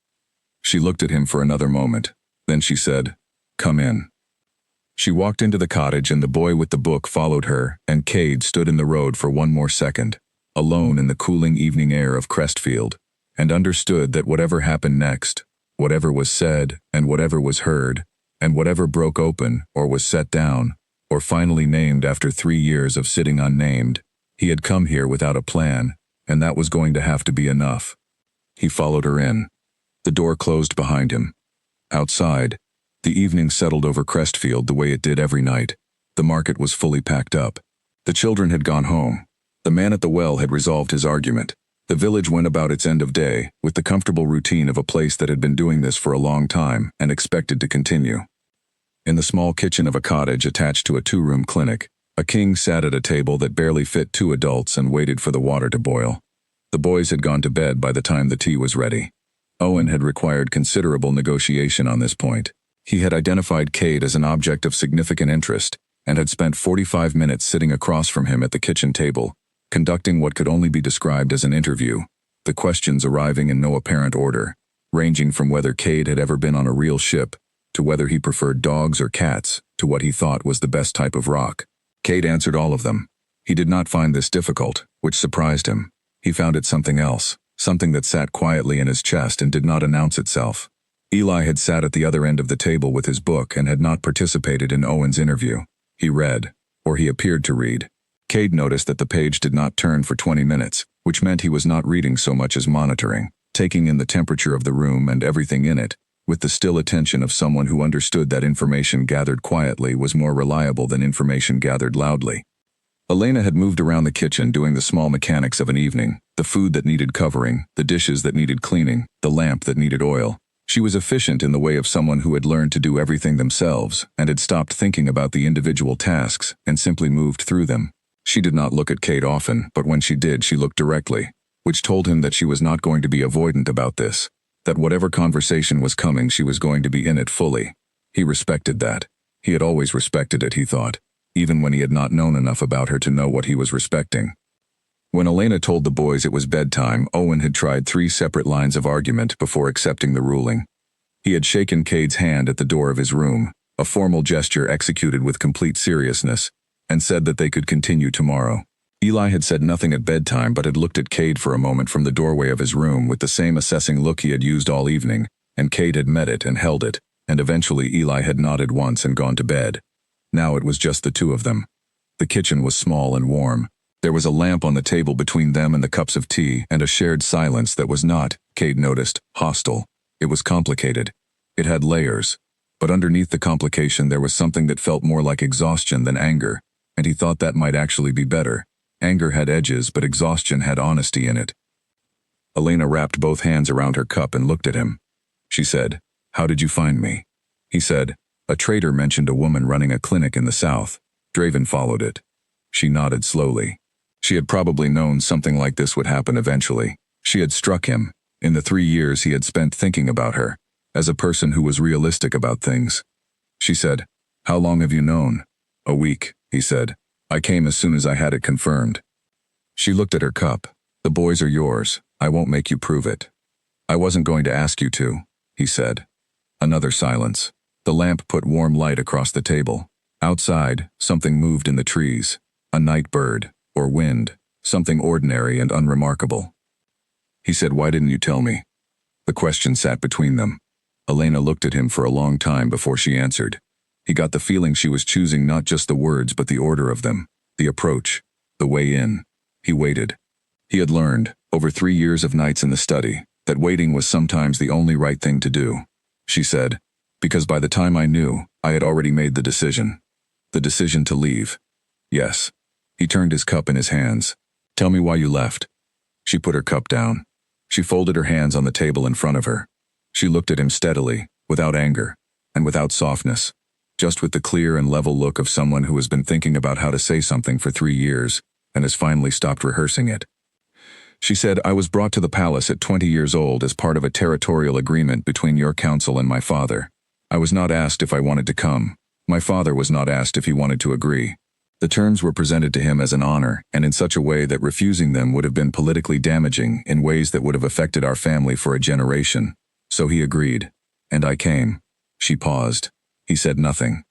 She looked at him for another moment. Then she said, "Come in." She walked into the cottage and the boy with the book followed her, and Cade stood in the road for one more second, alone in the cooling evening air of Crestfield, and understood that whatever happened next, whatever was said and whatever was heard, and whatever broke open or was set down, or finally named after 3 years of sitting unnamed, he had come here without a plan, and that was going to have to be enough. He followed her in. The door closed behind him. Outside, the evening settled over Crestfield the way it did every night. The market was fully packed up. The children had gone home. The man at the well had resolved his argument. The village went about its end of day, with the comfortable routine of a place that had been doing this for a long time and expected to continue. In the small kitchen of a cottage attached to a 2-room clinic, a king sat at a table that barely fit 2 adults and waited for the water to boil. The boys had gone to bed by the time the tea was ready. Owen had required considerable negotiation on this point. He had identified Cade as an object of significant interest and had spent 45 minutes sitting across from him at the kitchen table, conducting what could only be described as an interview, the questions arriving in no apparent order, ranging from whether Cade had ever been on a real ship, to whether he preferred dogs or cats, to what he thought was the best type of rock. Cade answered all of them. He did not find this difficult, which surprised him. He found it something else, something that sat quietly in his chest and did not announce itself. Eli had sat at the other end of the table with his book and had not participated in Owen's interview. He read, or he appeared to read. Cade noticed that the page did not turn for 20 minutes, which meant he was not reading so much as monitoring, taking in the temperature of the room and everything in it, with the still attention of someone who understood that information gathered quietly was more reliable than information gathered loudly. Elena had moved around the kitchen doing the small mechanics of an evening, the food that needed covering, the dishes that needed cleaning, the lamp that needed oil. She was efficient in the way of someone who had learned to do everything themselves and had stopped thinking about the individual tasks and simply moved through them. She did not look at Cade often, but when she did, she looked directly, which told him that she was not going to be avoidant about this, that whatever conversation was coming, she was going to be in it fully. He respected that. He had always respected it, he thought, even when he had not known enough about her to know what he was respecting. When Elena told the boys it was bedtime, Owen had tried 3 separate lines of argument before accepting the ruling. He had shaken Cade's hand at the door of his room, a formal gesture executed with complete seriousness, and said that they could continue tomorrow. Eli had said nothing at bedtime but had looked at Cade for a moment from the doorway of his room with the same assessing look he had used all evening, and Cade had met it and held it, and eventually Eli had nodded once and gone to bed. Now it was just the 2 of them. The kitchen was small and warm. There was a lamp on the table between them and the cups of tea, and a shared silence that was not, Cade noticed, hostile. It was complicated. It had layers. But underneath the complication there was something that felt more like exhaustion than anger, and he thought that might actually be better. Anger had edges, but exhaustion had honesty in it. Elena wrapped both hands around her cup and looked at him. She said, "How did you find me?" He said, "A trader mentioned a woman running a clinic in the south. Draven followed it." She nodded slowly. She had probably known something like this would happen eventually. She had struck him, in the 3 years he had spent thinking about her, as a person who was realistic about things. She said, "How long have you known?" "A week," he said. "I came as soon as I had it confirmed." She looked at her cup. "The boys are yours. I won't make you prove it." "I wasn't going to ask you to," he said. Another silence. The lamp put warm light across the table. Outside, something moved in the trees. A night bird, or wind, something ordinary and unremarkable. He said, "Why didn't you tell me?" The question sat between them. Elena looked at him for a long time before she answered. He got the feeling she was choosing not just the words but the order of them, the approach, the way in. He waited. He had learned, over 3 years of nights in the study, that waiting was sometimes the only right thing to do. She said, "Because by the time I knew, I had already made the decision. The decision to leave." "Yes." He turned his cup in his hands. "Tell me why you left." She put her cup down. She folded her hands on the table in front of her. She looked at him steadily, without anger, and without softness, just with the clear and level look of someone who has been thinking about how to say something for 3 years, and has finally stopped rehearsing it. She said, "I was brought to the palace at 20 years old as part of a territorial agreement between your council and my father. I was not asked if I wanted to come. My father was not asked if he wanted to agree. The terms were presented to him as an honor, and in such a way that refusing them would have been politically damaging in ways that would have affected our family for a generation. So he agreed. And I came." She paused. He said nothing.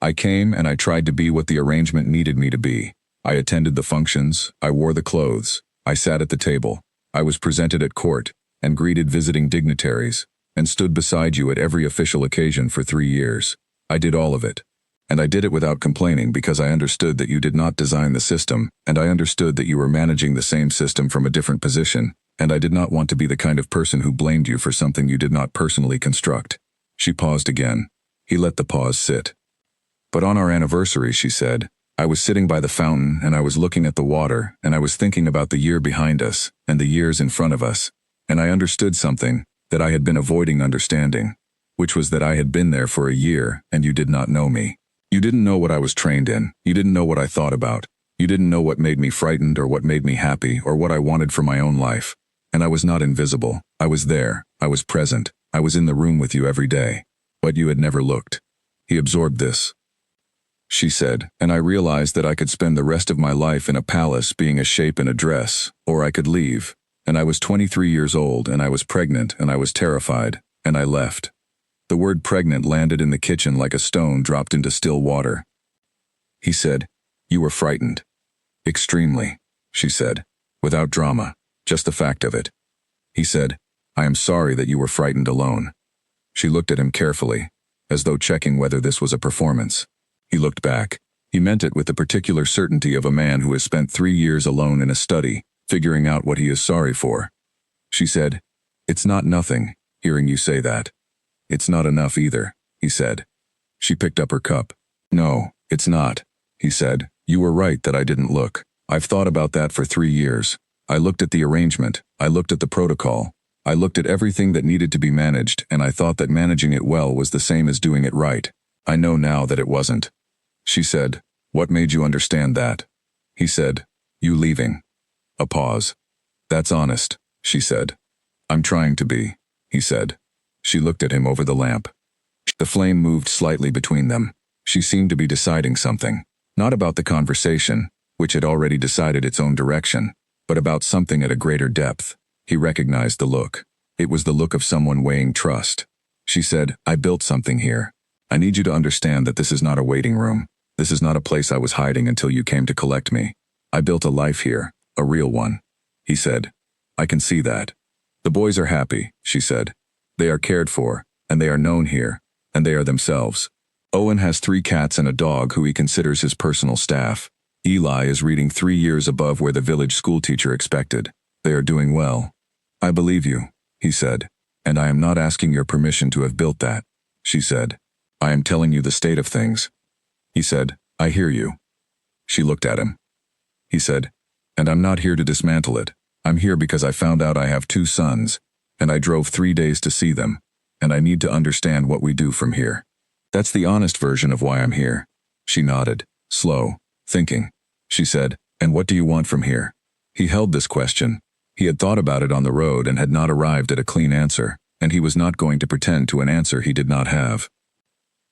"I came and I tried to be what the arrangement needed me to be. I attended the functions, I wore the clothes, I sat at the table, I was presented at court, and greeted visiting dignitaries, and stood beside you at every official occasion for 3 years. I did all of it. And I did it without complaining because I understood that you did not design the system, and I understood that you were managing the same system from a different position, and I did not want to be the kind of person who blamed you for something you did not personally construct." She paused again. He let the pause sit. "But on our anniversary," she said, "I was sitting by the fountain and I was looking at the water and I was thinking about the year behind us and the years in front of us, and I understood something that I had been avoiding understanding, which was that I had been there for a year and you did not know me. You didn't know what I was trained in, you didn't know what I thought about, you didn't know what made me frightened or what made me happy or what I wanted for my own life. And I was not invisible. I was there, I was present, I was in the room with you every day. But you had never looked." He absorbed this. She said, "And I realized that I could spend the rest of my life in a palace being a shape in a dress, or I could leave. And I was 23 years old, and I was pregnant, and I was terrified, and I left." The word pregnant landed in the kitchen like a stone dropped into still water. He said, "You were frightened." "Extremely," she said, without drama, just the fact of it. He said, "I am sorry that you were frightened alone." She looked at him carefully, as though checking whether this was a performance. He looked back. He meant it with the particular certainty of a man who has spent 3 years alone in a study, figuring out what he is sorry for. She said, "It's not nothing, hearing you say that." "It's not enough either," he said. She picked up her cup. "No, it's not," he said. "You were right that I didn't look. I've thought about that for 3 years. I looked at the arrangement, I looked at the protocol, I looked at everything that needed to be managed, and I thought that managing it well was the same as doing it right. I know now that it wasn't." She said, "What made you understand that?" He said, "You leaving." A pause. "That's honest," she said. "I'm trying to be," he said. She looked at him over the lamp. The flame moved slightly between them. She seemed to be deciding something. Not about the conversation, which had already decided its own direction, but about something at a greater depth. He recognized the look. It was the look of someone weighing trust. She said, "I built something here. I need you to understand that this is not a waiting room. This is not a place I was hiding until you came to collect me. I built a life here, a real one." He said, "I can see that. The boys are happy," she said. "They are cared for, and they are known here, and they are themselves. Owen has 3 cats and a dog who he considers his personal staff. Eli is reading 3 years above where the village schoolteacher expected. They are doing well." "I believe you," he said, "and I am not asking your permission to have built that," she said. "I am telling you the state of things." He said, "I hear you." She looked at him. He said, "And I'm not here to dismantle it. I'm here because I found out I have 2 sons, and I drove 3 days to see them, and I need to understand what we do from here. That's the honest version of why I'm here." She nodded, slow, thinking. She said, "And what do you want from here?" He held this question. He had thought about it on the road and had not arrived at a clean answer, and he was not going to pretend to an answer he did not have.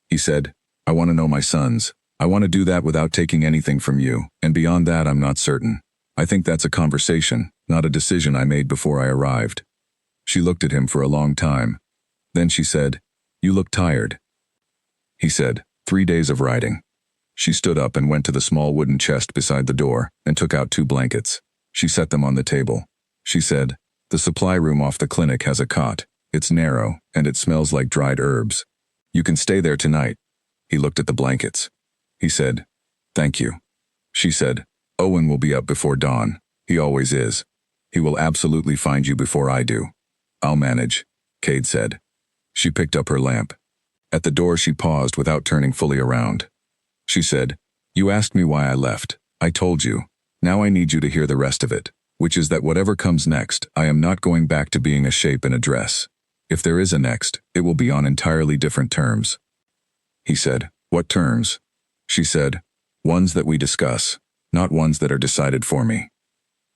He said, "I want to know my sons. I want to do that without taking anything from you, and beyond that I'm not certain. I think that's a conversation, not a decision I made before I arrived." She looked at him for a long time. Then she said, "You look tired." He said, 3 days of riding." She stood up and went to the small wooden chest beside the door and took out 2 blankets. She set them on the table. She said, "The supply room off the clinic has a cot. It's narrow, and it smells like dried herbs. You can stay there tonight." He looked at the blankets. He said, "Thank you." She said, "Owen will be up before dawn. He always is. He will absolutely find you before I do." "I'll manage," Cade said. She picked up her lamp. At the door she paused without turning fully around. She said, "You asked me why I left. I told you. Now I need you to hear the rest of it, which is that whatever comes next, I am not going back to being a shape in a dress. If there is a next, it will be on entirely different terms." He said, "What terms?" She said, "Ones that we discuss, not ones that are decided for me."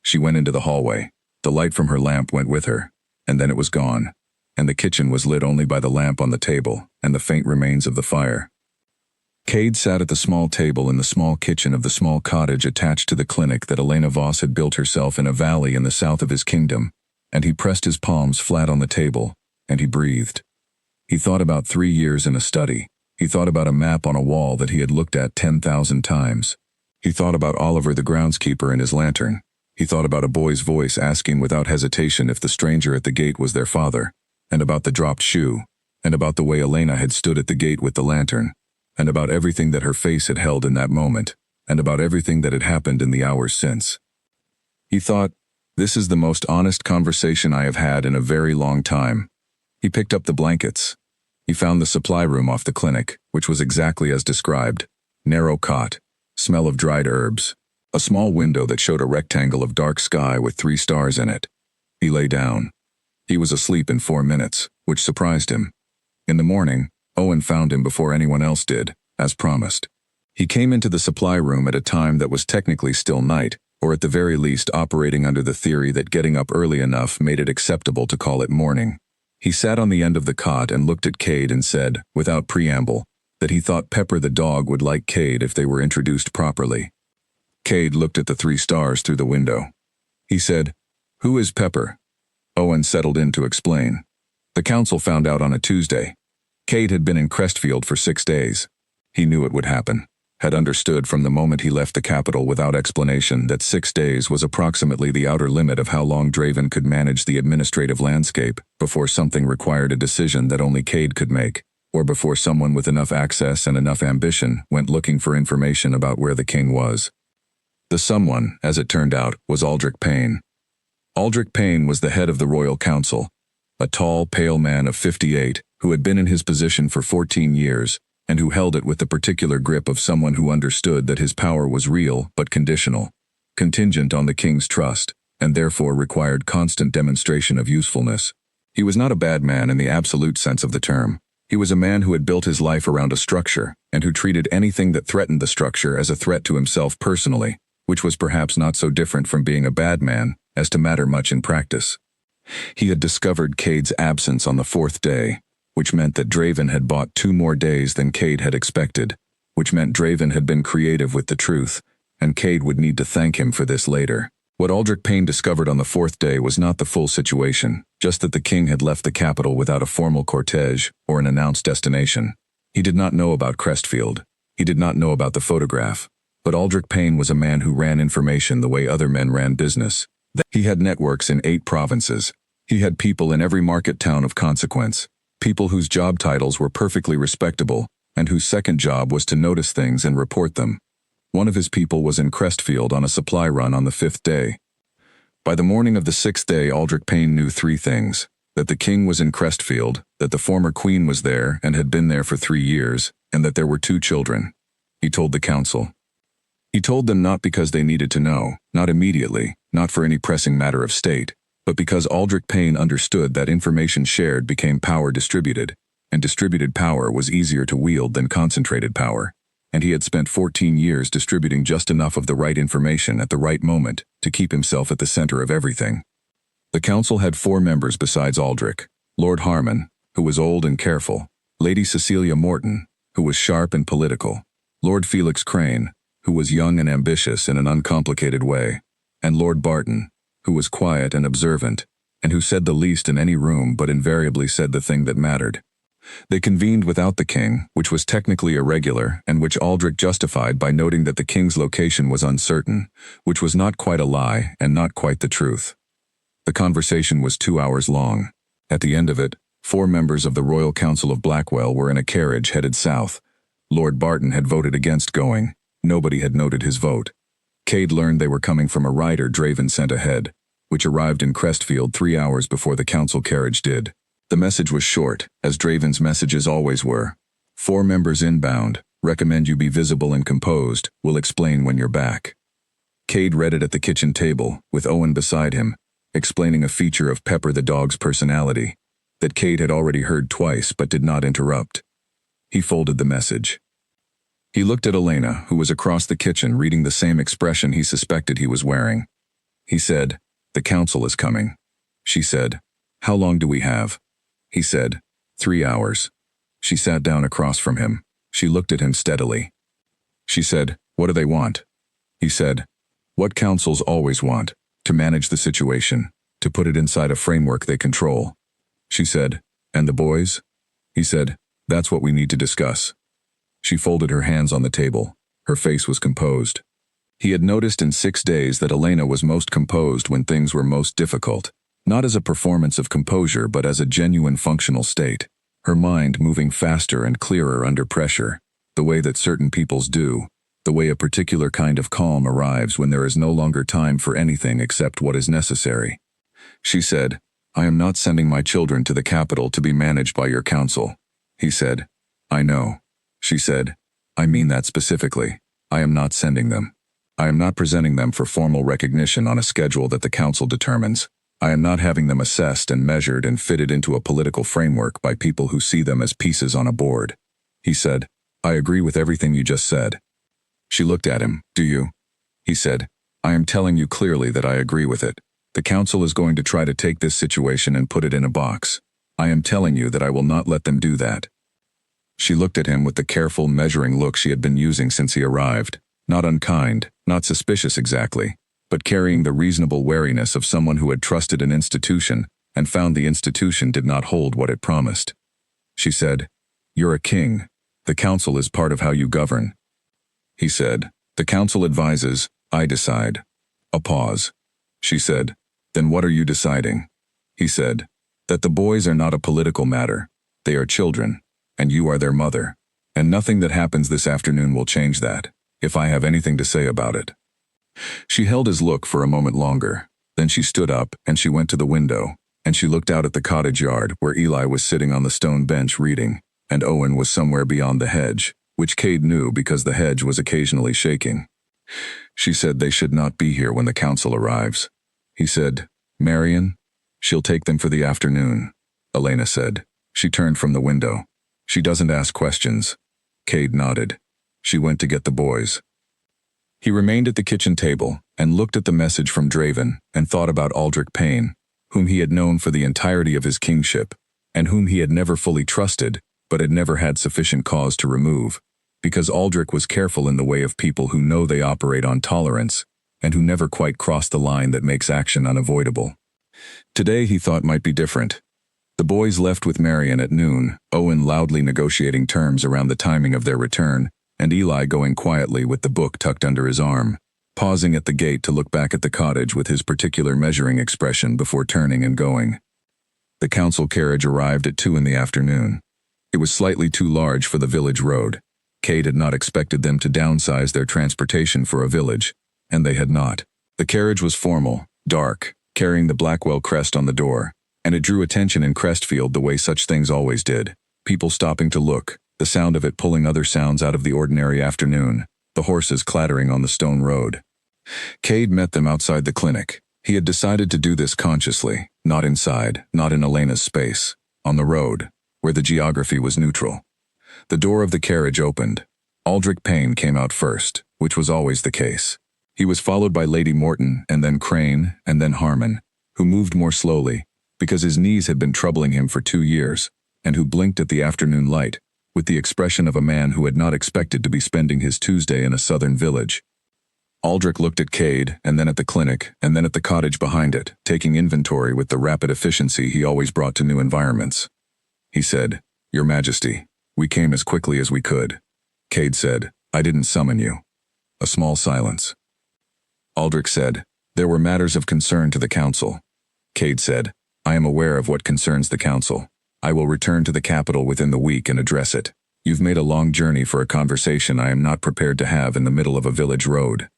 She went into the hallway. The light from her lamp went with her, and then it was gone, and the kitchen was lit only by the lamp on the table and the faint remains of the fire. Cade sat at the small table in the small kitchen of the small cottage attached to the clinic that Elena Voss had built herself in a valley in the south of his kingdom, and he pressed his palms flat on the table, and he breathed. He thought about 3 years in a study. He thought about a map on a wall that he had looked at 10,000 times. He thought about Oliver the groundskeeper and his lantern. He thought about a boy's voice asking without hesitation if the stranger at the gate was their father, and about the dropped shoe, and about the way Elena had stood at the gate with the lantern, and about everything that her face had held in that moment, and about everything that had happened in the hours since. He thought, "This is the most honest conversation I have had in a very long time." He picked up the blankets. He found the supply room off the clinic, which was exactly as described. Narrow cot, smell of dried herbs, a small window that showed a rectangle of dark sky with 3 stars in it. He lay down. He was asleep in 4 minutes, which surprised him. In the morning, Owen found him before anyone else did, as promised. He came into the supply room at a time that was technically still night, or at the very least operating under the theory that getting up early enough made it acceptable to call it morning. He sat on the end of the cot and looked at Cade and said, without preamble, that he thought Pepper the dog would like Cade if they were introduced properly. Cade looked at the 3 stars through the window. He said, "Who is Pepper?" Owen settled in to explain. The council found out on a Tuesday. Cade had been in Crestfield for 6 days. He knew it would happen, had understood from the moment he left the capital without explanation that 6 days was approximately the outer limit of how long Draven could manage the administrative landscape before something required a decision that only Cade could make, or before someone with enough access and enough ambition went looking for information about where the king was. The someone, as it turned out, was Aldrich Payne. Aldrich Payne was the head of the Royal Council, a tall, pale man of 58 who had been in his position for 14 years, and who held it with the particular grip of someone who understood that his power was real but conditional, contingent on the king's trust, and therefore required constant demonstration of usefulness. He was not a bad man in the absolute sense of the term. He was a man who had built his life around a structure, and who treated anything that threatened the structure as a threat to himself personally, which was perhaps not so different from being a bad man as to matter much in practice. He had discovered Cade's absence on the 4th day, which meant that Draven had bought 2 more days than Cade had expected, which meant Draven had been creative with the truth, and Cade would need to thank him for this later. What Aldrich Payne discovered on the fourth day was not the full situation, just that the king had left the capital without a formal cortege or an announced destination. He did not know about Crestfield. He did not know about the photograph. But Aldrich Payne was a man who ran information the way other men ran business. He had networks in 8 provinces. He had people in every market town of consequence, people whose job titles were perfectly respectable, and whose second job was to notice things and report them. One of his people was in Crestfield on a supply run on the 5th day. By the morning of the 6th day, Aldrich Payne knew 3 things: that the king was in Crestfield, that the former queen was there and had been there for 3 years, and that there were 2 children. He told the council. He told them not because they needed to know, not immediately, not for any pressing matter of state, but because Aldrich Payne understood that information shared became power distributed, and distributed power was easier to wield than concentrated power, and he had spent 14 years distributing just enough of the right information at the right moment to keep himself at the center of everything. The council had 4 members besides Aldrich: Lord Harmon, who was old and careful; Lady Cecilia Morton, who was sharp and political; Lord Felix Crane, who was young and ambitious in an uncomplicated way; and Lord Barton, who was quiet and observant, and who said the least in any room but invariably said the thing that mattered. They convened without the king, which was technically irregular, and which Aldrich justified by noting that the king's location was uncertain, which was not quite a lie and not quite the truth. The conversation was 2 hours long. At the end of it, 4 members of the Royal Council of Blackwell were in a carriage headed south. Lord Barton had voted against going. Nobody had noted his vote. Cade learned they were coming from a rider Draven sent ahead, which arrived in Crestfield 3 hours before the council carriage did. The message was short, as Draven's messages always were. 4 members inbound. Recommend you be visible and composed. Will explain when you're back. Cade read it at the kitchen table, with Owen beside him, explaining a feature of Pepper the dog's personality that Cade had already heard twice but did not interrupt. He folded the message. He looked at Elena, who was across the kitchen reading the same expression he suspected he was wearing. He said, "The council is coming." She said, "How long do we have?" He said, 3 hours. She sat down across from him. She looked at him steadily. She said, "What do they want?" He said, "What councils always want: to manage the situation, to put it inside a framework they control." She said, "And the boys?" He said, "That's what we need to discuss." She folded her hands on the table. Her face was composed. He had noticed in 6 days that Elena was most composed when things were most difficult, not as a performance of composure but as a genuine functional state, her mind moving faster and clearer under pressure, the way that certain peoples do, the way a particular kind of calm arrives when there is no longer time for anything except what is necessary. She said, "I am not sending my children to the capital to be managed by your council." He said, "I know." She said, "I mean that specifically. I am not sending them. I am not presenting them for formal recognition on a schedule that the council determines. I am not having them assessed and measured and fitted into a political framework by people who see them as pieces on a board." He said, "I agree with everything you just said." She looked at him. "Do you?" He said, "I am telling you clearly that I agree with it. The council is going to try to take this situation and put it in a box. I am telling you that I will not let them do that." She looked at him with the careful, measuring look she had been using since he arrived, not unkind, not suspicious exactly, but carrying the reasonable wariness of someone who had trusted an institution and found the institution did not hold what it promised. She said, "You're a king. The council is part of how you govern." He said, "The council advises, I decide." A pause. She said, "Then what are you deciding?" He said, "That the boys are not a political matter. They are children, and you are their mother. And nothing that happens this afternoon will change that, if I have anything to say about it." She held his look for a moment longer. Then she stood up and she went to the window, and she looked out at the cottage yard where Eli was sitting on the stone bench reading, and Owen was somewhere beyond the hedge, which Cade knew because the hedge was occasionally shaking. She said they should not be here when the council arrives. He said, "Marion? She'll take them for the afternoon," Elena said. She turned from the window. "She doesn't ask questions." Cade nodded. She went to get the boys. He remained at the kitchen table and looked at the message from Draven and thought about Aldrich Payne, whom he had known for the entirety of his kingship, and whom he had never fully trusted, but had never had sufficient cause to remove. because Aldrich was careful in the way of people who know they operate on tolerance and who never quite cross the line that makes action unavoidable. Today he thought might be different. The boys left with Marion at noon, Owen loudly negotiating terms around the timing of their return, and Eli going quietly with the book tucked under his arm, pausing at the gate to look back at the cottage with his particular measuring expression before turning and going. The council carriage arrived at 2 in the afternoon. It was slightly too large for the village road. Cade had not expected them to downsize their transportation for a village, and they had not. The carriage was formal, dark, carrying the Blackwell crest on the door, and it drew attention in Crestfield the way such things always did. People stopping to look, the sound of it pulling other sounds out of the ordinary afternoon, the horses clattering on the stone road. Cade met them outside the clinic. He had decided to do this consciously, not inside, not in Elena's space, on the road, where the geography was neutral. The door of the carriage opened. Aldrich Payne came out first, which was always the case. He was followed by Lady Morton, and then Crane, and then Harmon, who moved more slowly, because his knees had been troubling him for 2 years, and who blinked at the afternoon light, with the expression of a man who had not expected to be spending his Tuesday in a southern village. Aldrich looked at Cade, and then at the clinic, and then at the cottage behind it, taking inventory with the rapid efficiency he always brought to new environments. He said, "Your Majesty, we came as quickly as we could." Cade said, "I didn't summon you." A small silence. Aldrich said, "There were matters of concern to the council." Cade said, "I am aware of what concerns the council. I will return to the capital within the week and address it. You've made a long journey for a conversation I am not prepared to have in the middle of a village road."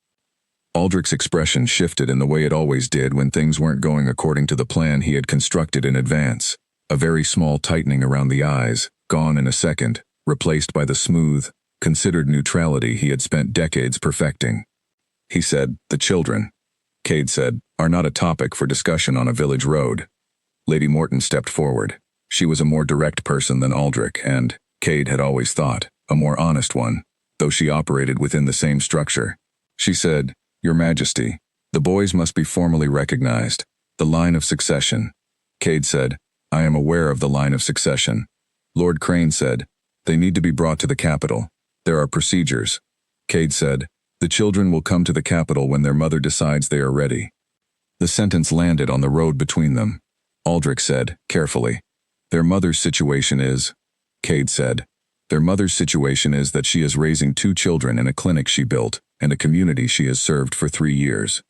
Aldrich's expression shifted in the way it always did when things weren't going according to the plan he had constructed in advance. A very small tightening around the eyes, gone in a second, replaced by the smooth, considered neutrality he had spent decades perfecting. He said, "The children," Cade said, "are not a topic for discussion on a village road." Lady Morton stepped forward. She was a more direct person than Aldrich and, Cade had always thought, a more honest one, though she operated within the same structure. She said, "Your Majesty, the boys must be formally recognized. The line of succession." Cade said, "I am aware of the line of succession." Lord Crane said, "They need to be brought to the capital. There are procedures." Cade said, "The children will come to the capital when their mother decides they are ready." The sentence landed on the road between them. Aldrich said, carefully, "Their mother's situation is..." Cade said, "Their mother's situation is that she is raising 2 children in a clinic she built, and a community she has served for 3 years.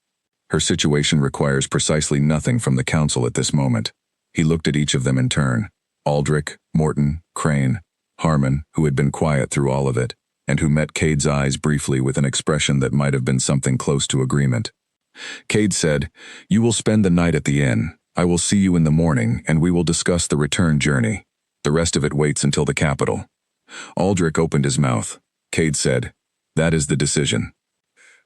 Her situation requires precisely nothing from the council at this moment." He looked at each of them in turn. Aldrich, Morton, Crane, Harmon, who had been quiet through all of it, and who met Cade's eyes briefly with an expression that might have been something close to agreement. Cade said, "You will spend the night at the inn. I will see you in the morning, and we will discuss the return journey. The rest of it waits until the capital." Aldrich opened his mouth. Cade said, "That is the decision."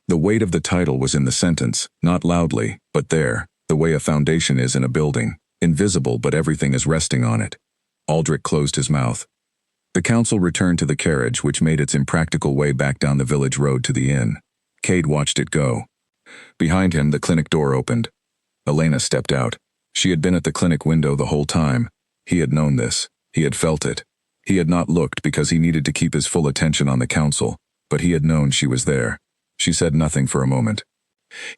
The weight of the title was in the sentence, not loudly, but there, the way a foundation is in a building, invisible but everything is resting on it. Aldrich closed his mouth. The council returned to the carriage, which made its impractical way back down the village road to the inn. Cade watched it go. Behind him, the clinic door opened. Elena stepped out. She had been at the clinic window the whole time. He had known this. He had felt it. He had not looked because he needed to keep his full attention on the council, but he had known she was there. She said nothing for a moment.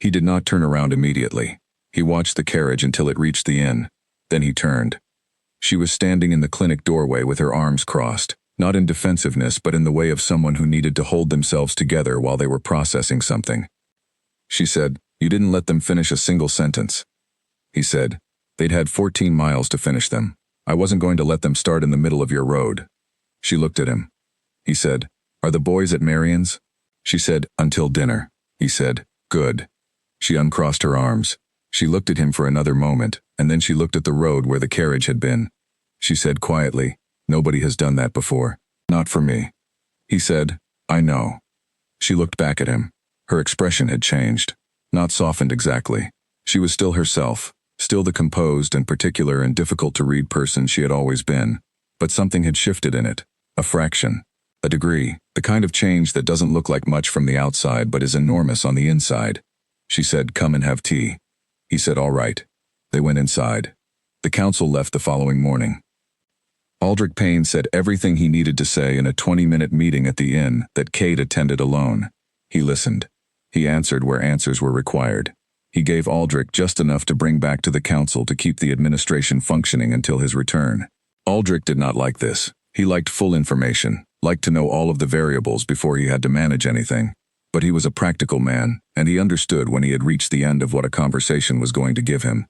He did not turn around immediately. He watched the carriage until it reached the inn. Then he turned. She was standing in the clinic doorway with her arms crossed, not in defensiveness but in the way of someone who needed to hold themselves together while they were processing something. She said, "You didn't let them finish a single sentence." He said, "They'd had 14 miles to finish them. I wasn't going to let them start in the middle of your road." She looked at him. He said, "Are the boys at Marion's?" She said, "Until dinner." He said, "Good." She uncrossed her arms. She looked at him for another moment, and then she looked at the road where the carriage had been. She said quietly, "Nobody has done that before. Not for me." He said, "I know." She looked back at him. Her expression had changed. Not softened exactly. She was still herself, still the composed and particular and difficult-to-read person she had always been, but something had shifted in it. A fraction. A degree. The kind of change that doesn't look like much from the outside but is enormous on the inside. She said, "Come and have tea." He said, "All right." They went inside. The council left the following morning. Aldrich Payne said everything he needed to say in a 20-minute meeting at the inn that Cade attended alone. He listened. He answered where answers were required. He gave Aldrich just enough to bring back to the council to keep the administration functioning until his return. Aldrich did not like this. He liked full information, liked to know all of the variables before he had to manage anything. But he was a practical man, and he understood when he had reached the end of what a conversation was going to give him.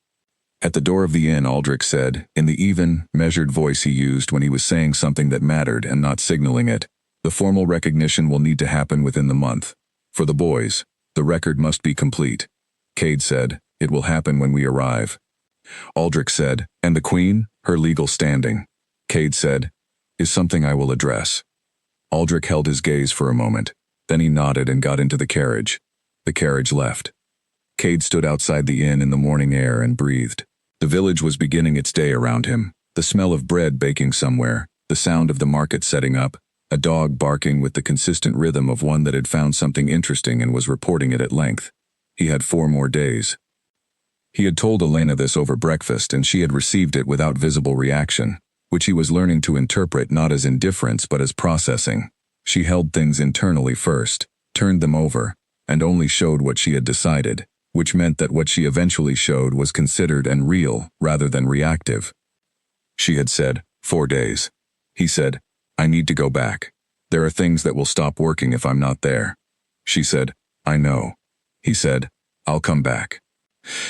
At the door of the inn, Aldrich said, in the even, measured voice he used when he was saying something that mattered and not signaling it, "The formal recognition will need to happen within the month. For the boys, the record must be complete." Cade said, "It will happen when we arrive." Aldrich said, "And the Queen, her legal standing?" Cade said, "Is something I will address." Aldrich held his gaze for a moment. Then he nodded and got into the carriage. The carriage left. Cade stood outside the inn in the morning air and breathed. The village was beginning its day around him. The smell of bread baking somewhere, the sound of the market setting up, a dog barking with the consistent rhythm of one that had found something interesting and was reporting it at length. He had 4 more days. He had told Elena this over breakfast, and she had received it without visible reaction, which he was learning to interpret not as indifference but as processing. She held things internally first, turned them over, and only showed what she had decided, which meant that what she eventually showed was considered and real rather than reactive. She had said, 4 days. He said, "I need to go back. There are things that will stop working if I'm not there." She said, "I know." He said, "I'll come back."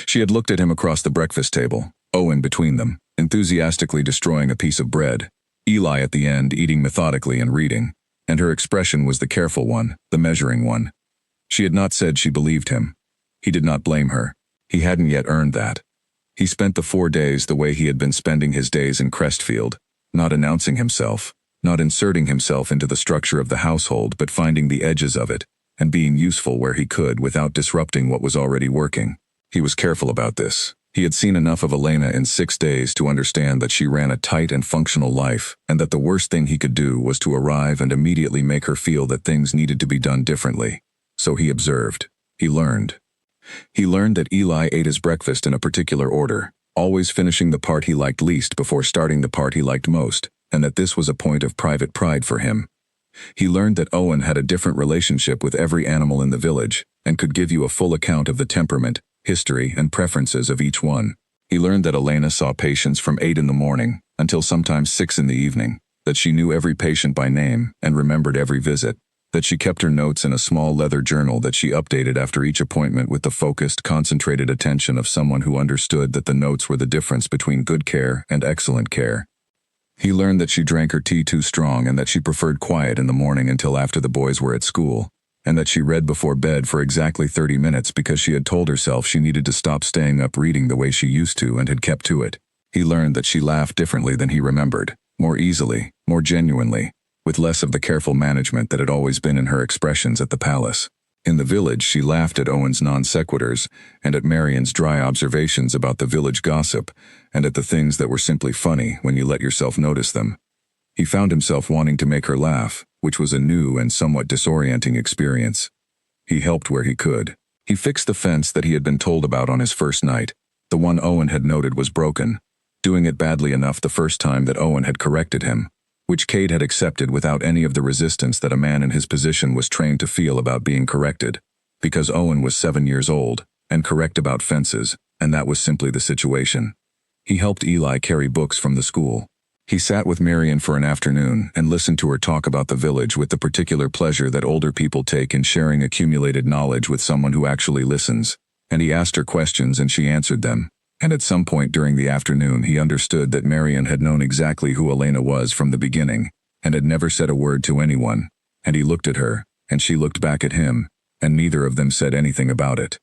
She had looked at him across the breakfast table, Owen between them, enthusiastically destroying a piece of bread, Eli at the end eating methodically and reading, and her expression was the careful one, the measuring one. She had not said she believed him. He did not blame her. He hadn't yet earned that. He spent the 4 days the way he had been spending his days in Crestfield, not announcing himself, not inserting himself into the structure of the household but finding the edges of it, and being useful where he could without disrupting what was already working. He was careful about this. He had seen enough of Elena in 6 days to understand that she ran a tight and functional life, and that the worst thing he could do was to arrive and immediately make her feel that things needed to be done differently. So he observed. He learned. He learned that Eli ate his breakfast in a particular order, always finishing the part he liked least before starting the part he liked most, and that this was a point of private pride for him. He learned that Owen had a different relationship with every animal in the village, and could give you a full account of the temperament, history, and preferences of each one. He learned that Elena saw patients from 8 in the morning, until sometimes 6 in the evening, that she knew every patient by name and remembered every visit, that she kept her notes in a small leather journal that she updated after each appointment with the focused, concentrated attention of someone who understood that the notes were the difference between good care and excellent care. He learned that she drank her tea too strong and that she preferred quiet in the morning until after the boys were at school, and that she read before bed for exactly 30 minutes because she had told herself she needed to stop staying up reading the way she used to and had kept to it. He learned that she laughed differently than he remembered, more easily, more genuinely, with less of the careful management that had always been in her expressions at the palace. In the village, she laughed at Owen's non-sequiturs, and at Marian's dry observations about the village gossip, and at the things that were simply funny when you let yourself notice them. He found himself wanting to make her laugh, which was a new and somewhat disorienting experience. He helped where he could. He fixed the fence that he had been told about on his first night. The one Owen had noted was broken, doing it badly enough the first time that Owen had corrected him, which Cade had accepted without any of the resistance that a man in his position was trained to feel about being corrected, because Owen was 7 years old, and correct about fences, and that was simply the situation. He helped Eli carry books from the school. He sat with Marian for an afternoon and listened to her talk about the village with the particular pleasure that older people take in sharing accumulated knowledge with someone who actually listens, and he asked her questions and she answered them. And at some point during the afternoon he understood that Marian had known exactly who Elena was from the beginning, and had never said a word to anyone, and he looked at her, and she looked back at him, and neither of them said anything about it.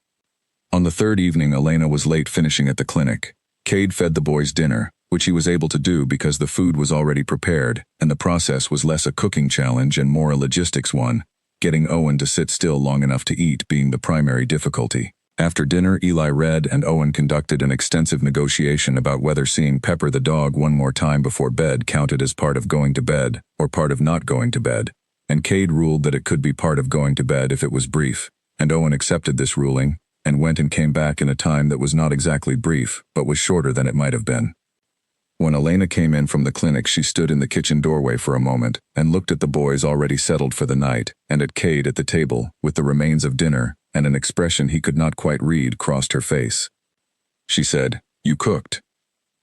On the 3rd evening Elena was late finishing at the clinic. Cade fed the boys dinner, which he was able to do because the food was already prepared, and the process was less a cooking challenge and more a logistics one, getting Owen to sit still long enough to eat being the primary difficulty. After dinner, Eli read and Owen conducted an extensive negotiation about whether seeing Pepper the dog one more time before bed counted as part of going to bed or part of not going to bed, and Cade ruled that it could be part of going to bed if it was brief, and Owen accepted this ruling and went and came back in a time that was not exactly brief but was shorter than it might have been. When Elena came in from the clinic, she stood in the kitchen doorway for a moment and looked at the boys already settled for the night and at Cade at the table with the remains of dinner, and an expression he could not quite read crossed her face. She said, "You cooked."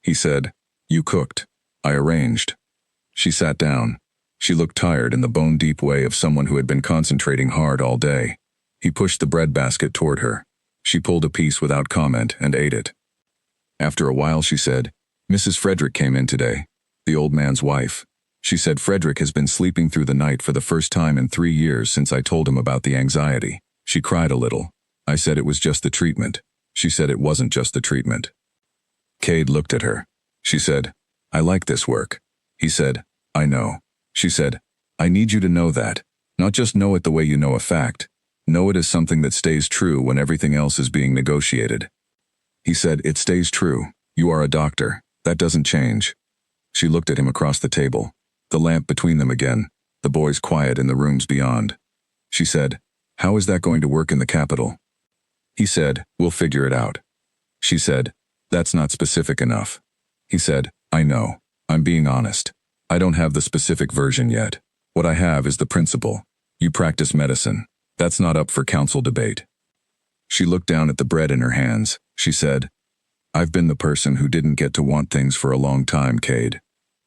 He said, "You cooked. I arranged." She sat down. She looked tired in the bone-deep way of someone who had been concentrating hard all day. He pushed the bread basket toward her. She pulled a piece without comment and ate it. After a while she said, "Mrs. Frederick came in today, the old man's wife. She said Frederick has been sleeping through the night for the first time in 3 years since I told him about the anxiety. She cried a little. I said it was just the treatment. She said it wasn't just the treatment." Cade looked at her. She said, "I like this work." He said, "I know." She said, "I need you to know that. Not just know it the way you know a fact. Know it as something that stays true when everything else is being negotiated." He said, "It stays true. You are a doctor. That doesn't change." She looked at him across the table, the lamp between them again, the boys quiet in the rooms beyond. She said, "How is that going to work in the capital?" He said, "We'll figure it out." She said, "That's not specific enough." He said, "I know. I'm being honest. I don't have the specific version yet. What I have is the principle. You practice medicine. That's not up for council debate." She looked down at the bread in her hands. She said, "I've been the person who didn't get to want things for a long time, Cade."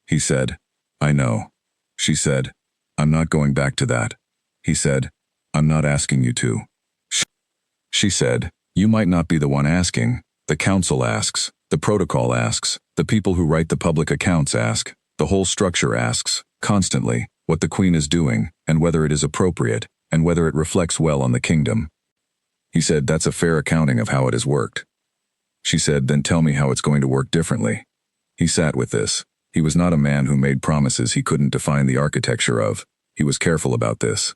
He said, "I know." She said, "I'm not going back to that." He said, "I'm not asking you to." She said, "You might not be the one asking. The council asks. The protocol asks. The people who write the public accounts ask. The whole structure asks, constantly, what the Queen is doing, and whether it is appropriate, and whether it reflects well on the kingdom." He said, "That's a fair accounting of how it has worked." She said, "Then tell me how it's going to work differently." He sat with this. He was not a man who made promises he couldn't define the architecture of. He was careful about this.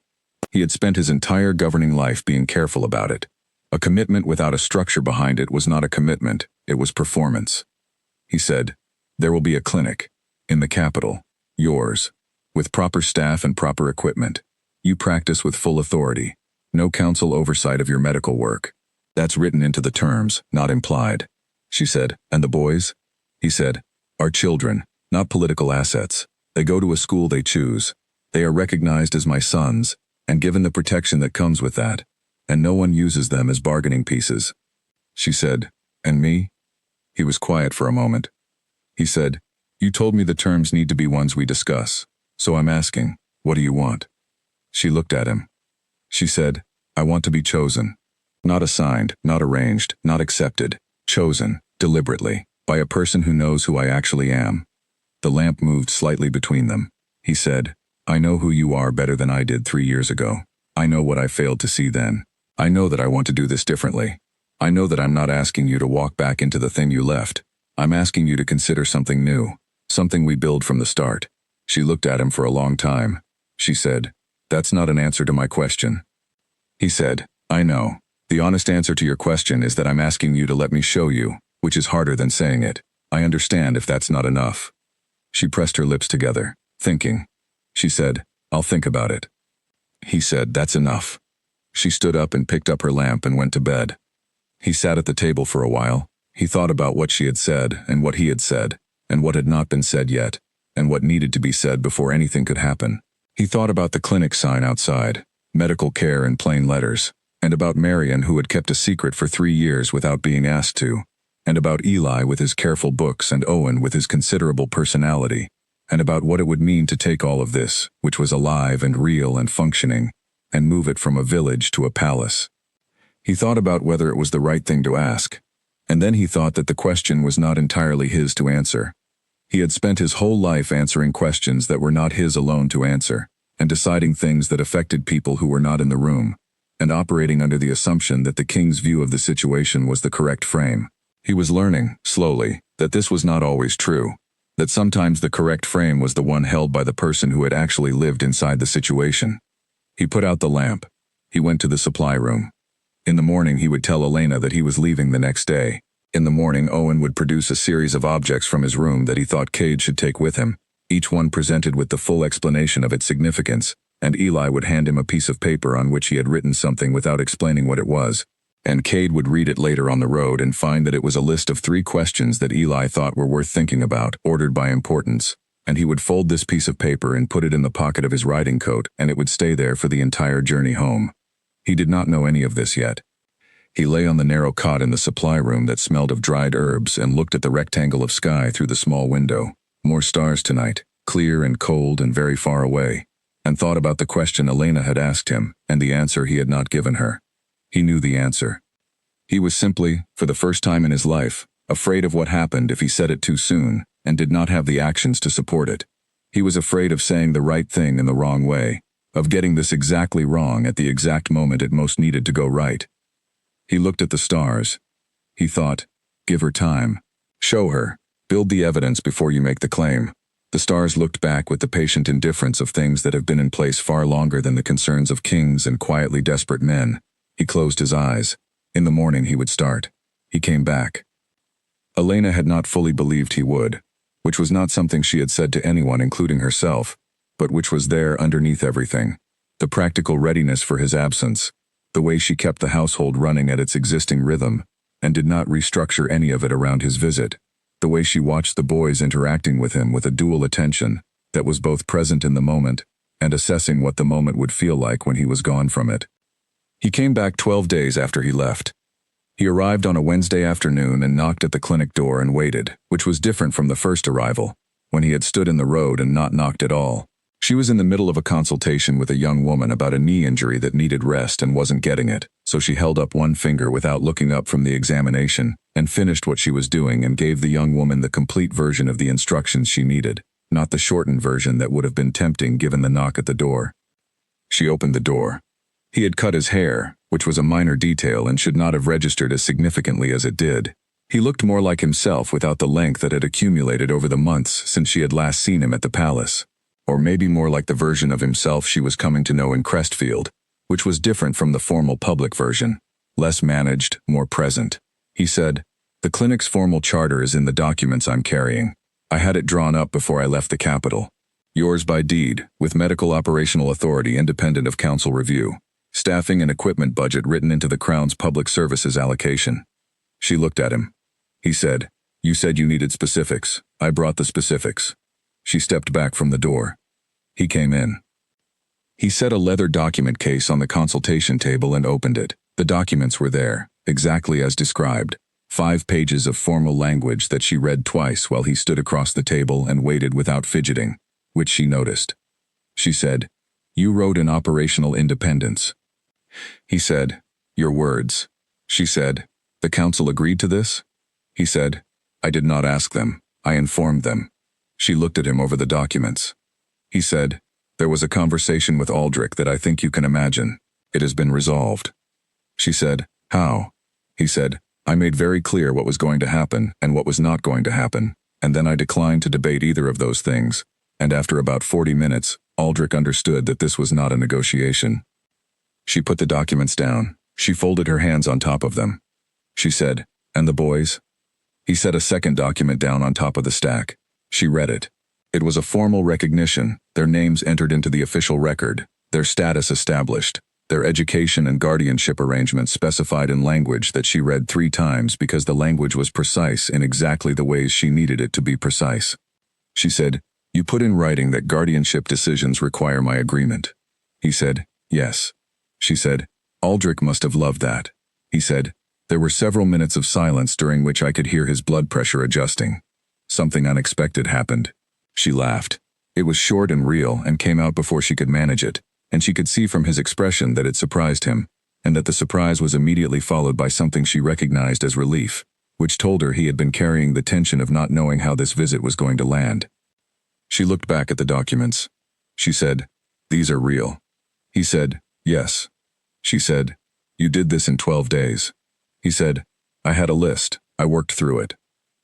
He had spent his entire governing life being careful about it. A commitment without a structure behind it was not a commitment, it was performance. He said, "There will be a clinic. In the capital. Yours. With proper staff and proper equipment. You practice with full authority. No council oversight of your medical work. That's written into the terms, not implied." She said, "And the boys?" He said, "Are children, not political assets. They go to a school they choose. They are recognized as my sons, and given the protection that comes with that. And no one uses them as bargaining pieces." She said, "And me?" He was quiet for a moment. He said, "You told me the terms need to be ones we discuss. So I'm asking, what do you want?" She looked at him. She said, "I want to be chosen. Not assigned, not arranged, not accepted. Chosen, deliberately, by a person who knows who I actually am." The lamp moved slightly between them. He said, "I know who you are better than I did 3 years ago. I know what I failed to see then. I know that I want to do this differently. I know that I'm not asking you to walk back into the thing you left. I'm asking you to consider something new, something we build from the start." She looked at him for a long time. She said, "That's not an answer to my question." He said, "I know. The honest answer to your question is that I'm asking you to let me show you, which is harder than saying it. I understand if that's not enough." She pressed her lips together, thinking. She said, "I'll think about it." He said, "That's enough." She stood up and picked up her lamp and went to bed. He sat at the table for a while. He thought about what she had said, and what he had said, and what had not been said yet, and what needed to be said before anything could happen. He thought about the clinic sign outside, medical care in plain letters, and about Marian who had kept a secret for 3 years without being asked to, and about Eli with his careful books and Owen with his considerable personality, and about what it would mean to take all of this, which was alive and real and functioning, and move it from a village to a palace. He thought about whether it was the right thing to ask, and then he thought that the question was not entirely his to answer. He had spent his whole life answering questions that were not his alone to answer, and deciding things that affected people who were not in the room, and operating under the assumption that the king's view of the situation was the correct frame. He was learning, slowly, that this was not always true, that sometimes the correct frame was the one held by the person who had actually lived inside the situation. He put out the lamp. He went to the supply room. In the morning he would tell Elena that he was leaving the next day. In the morning Owen would produce a series of objects from his room that he thought Cade should take with him, each one presented with the full explanation of its significance, and Eli would hand him a piece of paper on which he had written something without explaining what it was. And Cade would read it later on the road and find that it was a list of 3 questions that Eli thought were worth thinking about, ordered by importance. And he would fold this piece of paper and put it in the pocket of his riding coat, and it would stay there for the entire journey home. He did not know any of this yet. He lay on the narrow cot in the supply room that smelled of dried herbs and looked at the rectangle of sky through the small window. More stars tonight, clear and cold and very far away, and thought about the question Elena had asked him and the answer he had not given her. He knew the answer. He was simply, for the first time in his life, afraid of what happened if he said it too soon and did not have the actions to support it. He was afraid of saying the right thing in the wrong way, of getting this exactly wrong at the exact moment it most needed to go right. He looked at the stars. He thought, give her time. Show her. Build the evidence before you make the claim. The stars looked back with the patient indifference of things that have been in place far longer than the concerns of kings and quietly desperate men. He closed his eyes. In the morning he would start. He came back. Elena had not fully believed he would, which was not something she had said to anyone including herself, but which was there underneath everything. The practical readiness for his absence, the way she kept the household running at its existing rhythm, and did not restructure any of it around his visit, the way she watched the boys interacting with him with a dual attention that was both present in the moment and assessing what the moment would feel like when he was gone from it. He came back 12 days after he left. He arrived on a Wednesday afternoon and knocked at the clinic door and waited, which was different from the first arrival, when he had stood in the road and not knocked at all. She was in the middle of a consultation with a young woman about a knee injury that needed rest and wasn't getting it, so she held up one finger without looking up from the examination and finished what she was doing and gave the young woman the complete version of the instructions she needed, not the shortened version that would have been tempting given the knock at the door. She opened the door. He had cut his hair, which was a minor detail and should not have registered as significantly as it did. He looked more like himself without the length that had accumulated over the months since she had last seen him at the palace. Or maybe more like the version of himself she was coming to know in Crestfield, which was different from the formal public version. Less managed, more present. He said, "The clinic's formal charter is in the documents I'm carrying. I had it drawn up before I left the capital. Yours by deed, with medical operational authority independent of council review. Staffing and equipment budget written into the Crown's public services allocation." She looked at him. He said, "You said you needed specifics. I brought the specifics." She stepped back from the door. He came in. He set a leather document case on the consultation table and opened it. The documents were there, exactly as described. 5 pages of formal language that she read twice while he stood across the table and waited without fidgeting, which she noticed. She said, "You wrote in operational independence." He said, "Your words." She said, "The council agreed to this?" He said, "I did not ask them. I informed them." She looked at him over the documents. He said, "There was a conversation with Aldrich that I think you can imagine. It has been resolved." She said, "How?" He said, "I made very clear what was going to happen and what was not going to happen, and then I declined to debate either of those things, and after about 40 minutes, Aldrich understood that this was not a negotiation." She put the documents down. She folded her hands on top of them. She said, "And the boys?" He set a second document down on top of the stack. She read it. It was a formal recognition, their names entered into the official record, their status established, their education and guardianship arrangements specified in language that she read 3 times because the language was precise in exactly the ways she needed it to be precise. She said, "You put in writing that guardianship decisions require my agreement." He said, "Yes." She said, "Aldrich must have loved that." He said, "There were several minutes of silence during which I could hear his blood pressure adjusting. Something unexpected happened." She laughed. It was short and real and came out before she could manage it, and she could see from his expression that it surprised him, and that the surprise was immediately followed by something she recognized as relief, which told her he had been carrying the tension of not knowing how this visit was going to land. She looked back at the documents. She said, "These are real." He said, "Yes." She said, "You did this in 12 days. He said, "I had a list. I worked through it."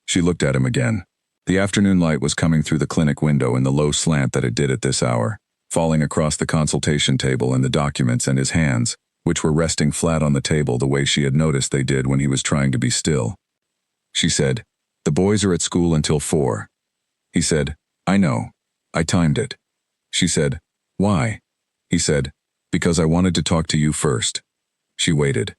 She looked at him again. The afternoon light was coming through the clinic window in the low slant that it did at this hour, falling across the consultation table and the documents and his hands, which were resting flat on the table the way she had noticed they did when he was trying to be still. She said, "The boys are at school until 4. He said, "I know. I timed it." She said, "Why?" He said, "Because I wanted to talk to you first." She waited.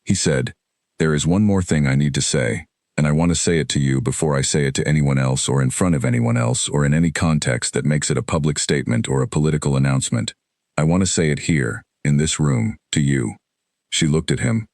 He said, "There is one more thing I need to say, and I want to say it to you before I say it to anyone else or in front of anyone else or in any context that makes it a public statement or a political announcement. I want to say it here, in this room, to you." She looked at him.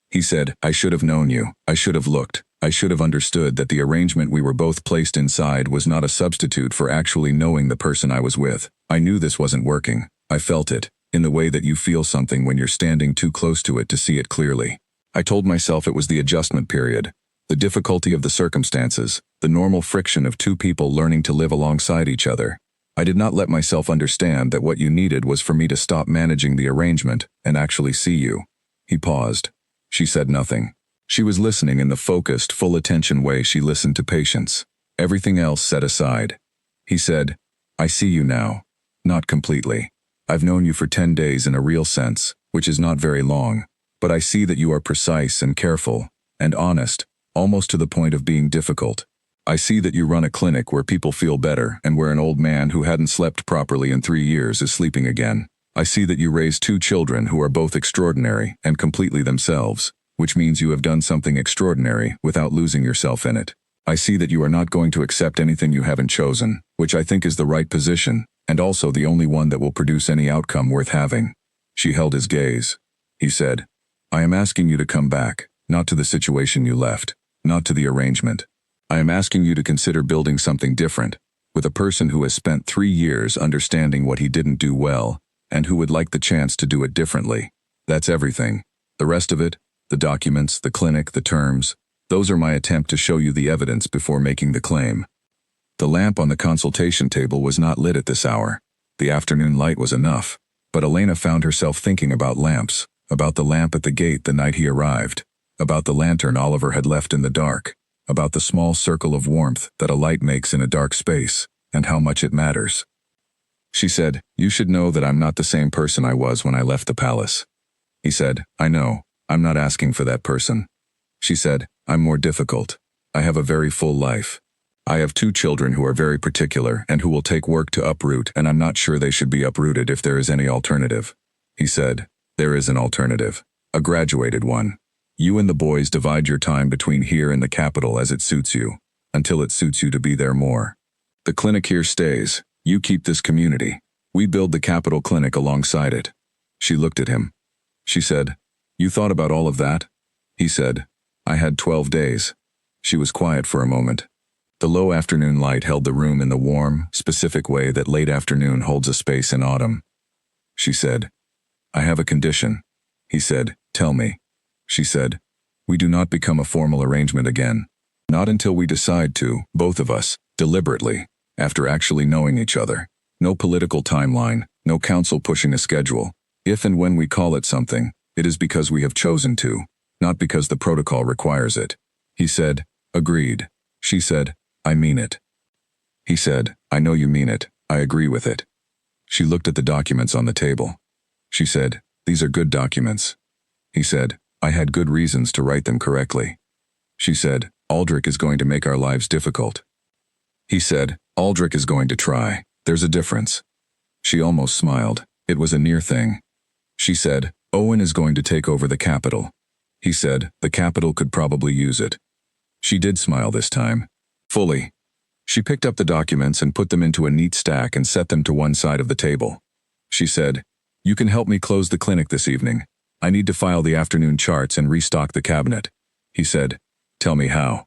He said, "I should have known you. I should have looked. I should have understood that the arrangement we were both placed inside was not a substitute for actually knowing the person I was with. I knew this wasn't working. I felt it, in the way that you feel something when you're standing too close to it to see it clearly. I told myself it was the adjustment period, the difficulty of the circumstances, the normal friction of two people learning to live alongside each other. I did not let myself understand that what you needed was for me to stop managing the arrangement and actually see you." He paused. She said nothing. She was listening in the focused, full attention way she listened to patients. Everything else set aside. He said, "I see you now. Not completely. I've known you for 10 days in a real sense, which is not very long, but I see that you are precise and careful, and honest, almost to the point of being difficult. I see that you run a clinic where people feel better and where an old man who hadn't slept properly in 3 years is sleeping again. I see that you raise 2 children who are both extraordinary and completely themselves, which means you have done something extraordinary without losing yourself in it. I see that you are not going to accept anything you haven't chosen, which I think is the right position, and also the only one that will produce any outcome worth having." She held his gaze. He said, "I am asking you to come back, not to the situation you left, not to the arrangement. I am asking you to consider building something different, with a person who has spent 3 years understanding what he didn't do well, and who would like the chance to do it differently. That's everything. The rest of it, the documents, the clinic, the terms, those are my attempt to show you the evidence before making the claim." The lamp on the consultation table was not lit at this hour. The afternoon light was enough, but Elena found herself thinking about lamps, about the lamp at the gate the night he arrived, about the lantern Oliver had left in the dark, about the small circle of warmth that a light makes in a dark space, and how much it matters. She said, "You should know that I'm not the same person I was when I left the palace." He said, "I know. I'm not asking for that person." She said, "I'm more difficult. I have a very full life. I have 2 children who are very particular and who will take work to uproot, and I'm not sure they should be uprooted if there is any alternative." He said, "There is an alternative. A graduated one. You and the boys divide your time between here and the capital as it suits you, until it suits you to be there more. The clinic here stays. You keep this community. We build the capital clinic alongside it." She looked at him. She said, "You thought about all of that?" He said, "I had 12 days. She was quiet for a moment. The low afternoon light held the room in the warm, specific way that late afternoon holds a space in autumn. She said, "I have a condition." He said, "Tell me." She said, "We do not become a formal arrangement again. Not until we decide to, both of us, deliberately, after actually knowing each other. No political timeline, no council pushing a schedule. If and when we call it something, it is because we have chosen to, not because the protocol requires it." He said, "Agreed." She said, "I mean it." He said, "I know you mean it. I agree with it." She looked at the documents on the table. She said, "These are good documents." He said, "I had good reasons to write them correctly." She said, "Aldrich is going to make our lives difficult." He said, "Aldrich is going to try. There's a difference." She almost smiled. It was a near thing. She said, "Owen is going to take over the capital." He said, "The capital could probably use it." She did smile this time. Fully. She picked up the documents and put them into a neat stack and set them to one side of the table. She said, "You can help me close the clinic this evening. I need to file the afternoon charts and restock the cabinet." He said, "Tell me how."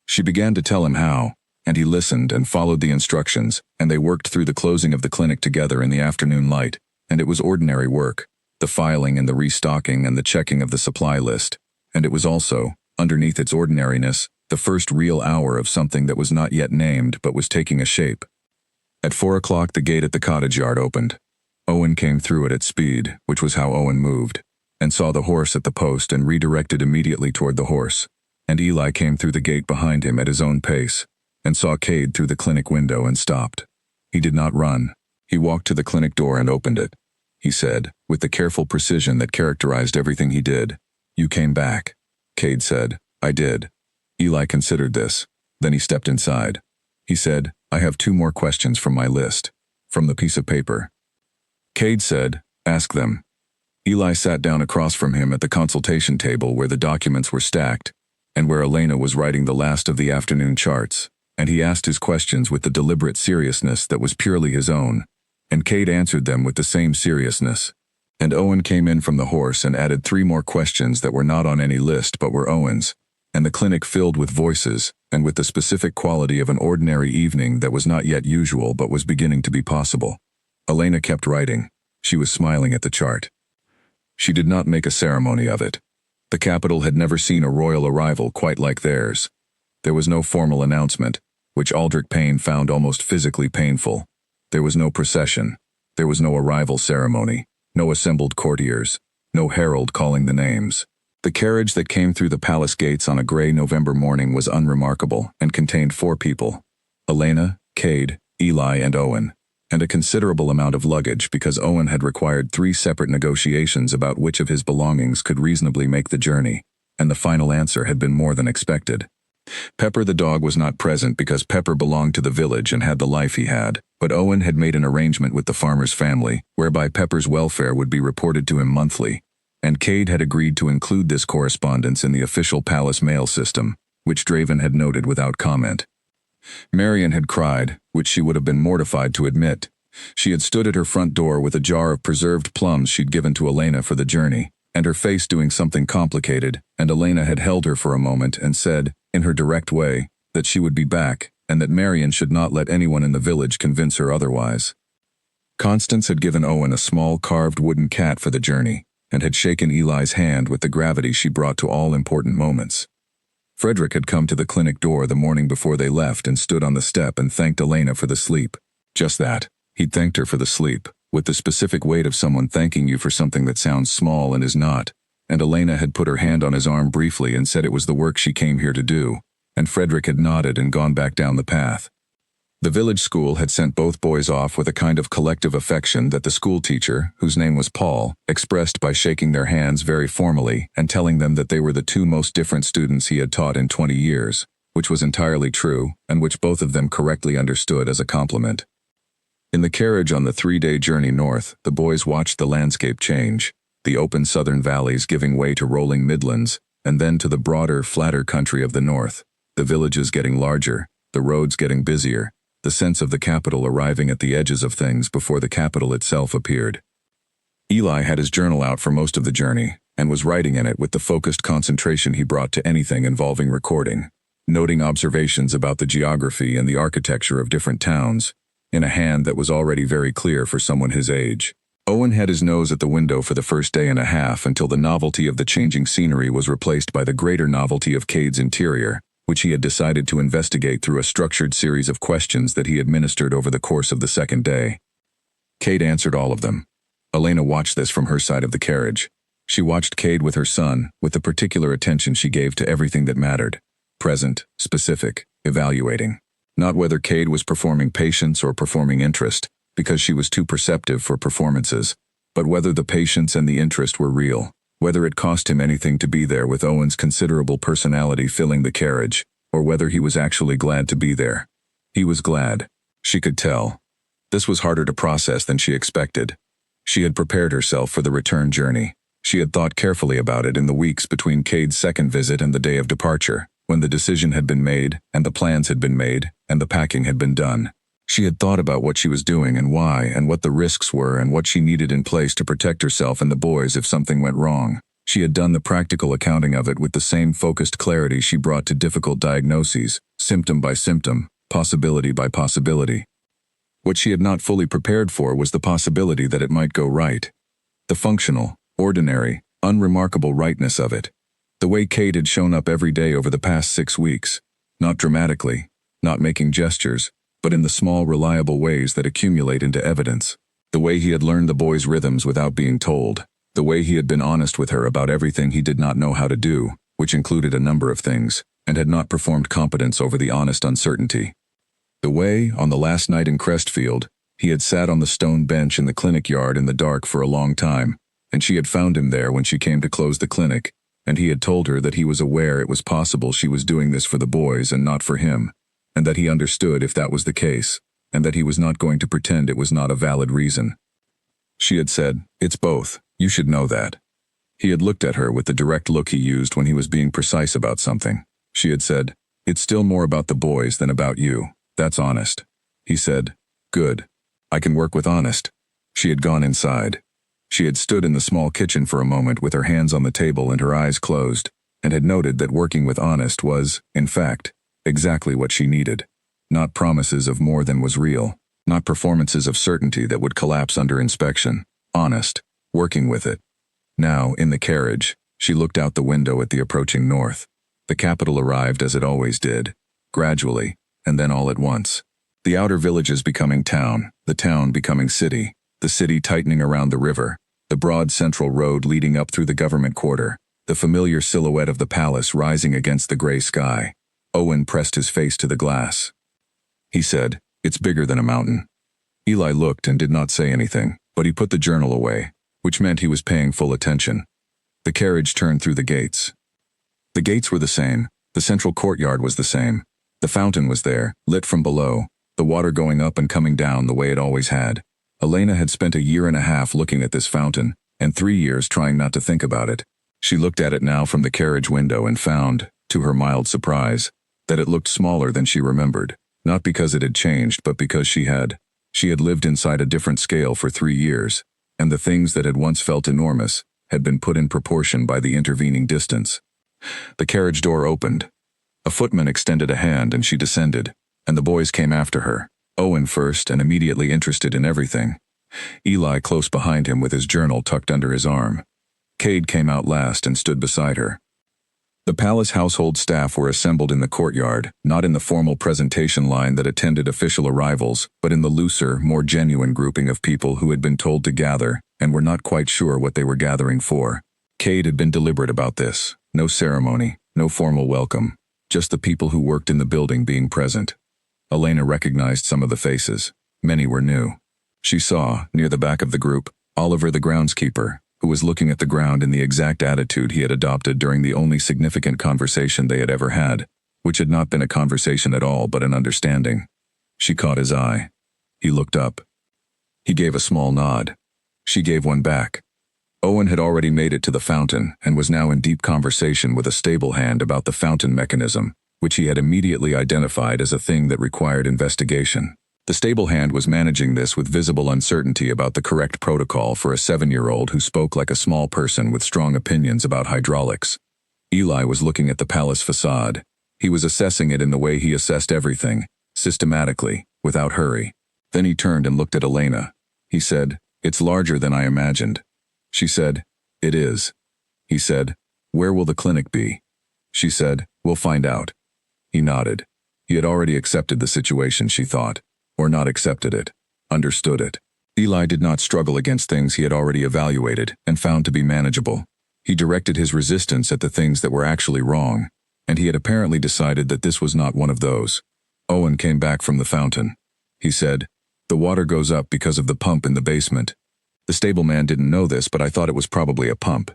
She began to tell him how, and he listened and followed the instructions, and they worked through the closing of the clinic together in the afternoon light, and it was ordinary work, the filing and the restocking and the checking of the supply list, and it was also, underneath its ordinariness, the first real hour of something that was not yet named but was taking a shape. At 4 o'clock the gate at the cottage yard opened. Owen came through it at speed, which was how Owen moved, and saw the horse at the post and redirected immediately toward the horse, and Eli came through the gate behind him at his own pace, and saw Cade through the clinic window and stopped. He did not run. He walked to the clinic door and opened it. He said, with the careful precision that characterized everything he did, "You came back." Cade said, "I did." Eli considered this. Then he stepped inside. He said, "I have 2 more questions from my list." From the piece of paper. Cade said, "Ask them." Eli sat down across from him at the consultation table where the documents were stacked, and where Elena was writing the last of the afternoon charts, and he asked his questions with the deliberate seriousness that was purely his own, and Cade answered them with the same seriousness. And Owen came in from the horse and added 3 more questions that were not on any list but were Owen's, and the clinic filled with voices, and with the specific quality of an ordinary evening that was not yet usual but was beginning to be possible. Elena kept writing. She was smiling at the chart. She did not make a ceremony of it. The capital had never seen a royal arrival quite like theirs. There was no formal announcement, which Aldrich Payne found almost physically painful. There was no procession. There was no arrival ceremony, no assembled courtiers, no herald calling the names. The carriage that came through the palace gates on a gray November morning was unremarkable and contained 4 people: Elena, Cade, Eli, and Owen, and a considerable amount of luggage because Owen had required 3 separate negotiations about which of his belongings could reasonably make the journey, and the final answer had been more than expected. Pepper the dog was not present because Pepper belonged to the village and had the life he had, but Owen had made an arrangement with the farmer's family whereby Pepper's welfare would be reported to him monthly, and Cade had agreed to include this correspondence in the official palace mail system, which Draven had noted without comment. Marian had cried, which she would have been mortified to admit. She had stood at her front door with a jar of preserved plums she'd given to Elena for the journey, and her face doing something complicated, and Elena had held her for a moment and said, in her direct way, that she would be back, and that Marian should not let anyone in the village convince her otherwise. Constance had given Owen a small carved wooden cat for the journey, and had shaken Eli's hand with the gravity she brought to all important moments. Frederick had come to the clinic door the morning before they left and stood on the step and thanked Elena for the sleep. Just that. He'd thanked her for the sleep, with the specific weight of someone thanking you for something that sounds small and is not, and Elena had put her hand on his arm briefly and said it was the work she came here to do, and Frederick had nodded and gone back down the path. The village school had sent both boys off with a kind of collective affection that the school teacher, whose name was Paul, expressed by shaking their hands very formally and telling them that they were the 2 most different students he had taught in 20 years, which was entirely true and which both of them correctly understood as a compliment. In the carriage on the 3-day journey north, the boys watched the landscape change, the open southern valleys giving way to rolling midlands, and then to the broader, flatter country of the north, the villages getting larger, the roads getting busier, the sense of the capital arriving at the edges of things before the capital itself appeared. Eli had his journal out for most of the journey, and was writing in it with the focused concentration he brought to anything involving recording, noting observations about the geography and the architecture of different towns, in a hand that was already very clear for someone his age. Owen had his nose at the window for the first day and a half until the novelty of the changing scenery was replaced by the greater novelty of Cade's interior, which he had decided to investigate through a structured series of questions that he administered over the course of the 2nd day. Cade answered all of them. Elena watched this from her side of the carriage. She watched Cade with her son, with the particular attention she gave to everything that mattered. Present, specific, evaluating. Not whether Cade was performing patience or performing interest, because she was too perceptive for performances, but whether the patience and the interest were real. Whether it cost him anything to be there with Owen's considerable personality filling the carriage, or whether he was actually glad to be there. He was glad. She could tell. This was harder to process than she expected. She had prepared herself for the return journey. She had thought carefully about it in the weeks between Cade's 2nd visit and the day of departure, when the decision had been made, and the plans had been made, and the packing had been done. She had thought about what she was doing and why and what the risks were and what she needed in place to protect herself and the boys if something went wrong. She had done the practical accounting of it with the same focused clarity she brought to difficult diagnoses, symptom by symptom, possibility by possibility. What she had not fully prepared for was the possibility that it might go right. The functional, ordinary, unremarkable rightness of it. The way Cade had shown up every day over the past 6 weeks. Not dramatically, not making gestures, but in the small, reliable ways that accumulate into evidence. The way he had learned the boys' rhythms without being told. The way he had been honest with her about everything he did not know how to do, which included a number of things, and had not performed competence over the honest uncertainty. The way, on the last night in Crestfield, he had sat on the stone bench in the clinic yard in the dark for a long time, and she had found him there when she came to close the clinic, and he had told her that he was aware it was possible she was doing this for the boys and not for him, and that he understood if that was the case, and that he was not going to pretend it was not a valid reason. She had said, "It's both," You should know that. He had looked at her with the direct look he used when he was being precise about something. She had said, "It's still more about the boys than about you. That's honest." He said, "Good. I can work with honest." She had gone inside. She had stood in the small kitchen for a moment with her hands on the table and her eyes closed, and had noted that working with honest was, in fact, exactly what she needed. Not promises of more than was real. Not performances of certainty that would collapse under inspection. Honest. Working with it. Now, in the carriage, she looked out the window at the approaching north. The capital arrived as it always did, gradually, and then all at once. The outer villages becoming town, the town becoming city, the city tightening around the river, the broad central road leading up through the government quarter, the familiar silhouette of the palace rising against the gray sky. Owen pressed his face to the glass. He said, "It's bigger than a mountain." Eli looked and did not say anything, but he put the journal away, which meant he was paying full attention. The carriage turned through the gates. The gates were the same, the central courtyard was the same. The fountain was there, lit from below, the water going up and coming down the way it always had. Elena had spent a year and a half looking at this fountain, and 3 years trying not to think about it. She looked at it now from the carriage window and found, to her mild surprise, that it looked smaller than she remembered, not because it had changed but because she had lived inside a different scale for 3 years, and the things that had once felt enormous had been put in proportion by the intervening distance. The carriage door opened. A footman extended a hand and she descended, and the boys came after her, Owen first and immediately interested in everything. Eli close behind him with his journal tucked under his arm. Cade came out last and stood beside her. The palace household staff were assembled in the courtyard, not in the formal presentation line that attended official arrivals, but in the looser, more genuine grouping of people who had been told to gather and were not quite sure what they were gathering for. Cade had been deliberate about this. No ceremony, no formal welcome, just the people who worked in the building being present. Elena recognized some of the faces. Many were new. She saw, near the back of the group, Oliver the groundskeeper, who was looking at the ground in the exact attitude he had adopted during the only significant conversation they had ever had, which had not been a conversation at all but an understanding. She caught his eye. He looked up. He gave a small nod. She gave one back. Owen had already made it to the fountain and was now in deep conversation with a stable hand about the fountain mechanism, which he had immediately identified as a thing that required investigation. The stable hand was managing this with visible uncertainty about the correct protocol for a 7-year-old who spoke like a small person with strong opinions about hydraulics. Eli was looking at the palace facade. He was assessing it in the way he assessed everything, systematically, without hurry. Then he turned and looked at Elena. He said, "It's larger than I imagined." She said, "It is." He said, "Where will the clinic be?" She said, "We'll find out." He nodded. He had already accepted the situation, she thought. Or not accepted it. Understood it. Eli did not struggle against things he had already evaluated and found to be manageable. He directed his resistance at the things that were actually wrong, and he had apparently decided that this was not one of those. Owen came back from the fountain. He said, "The water goes up because of the pump in the basement." The stableman didn't know this, but I thought it was probably a pump.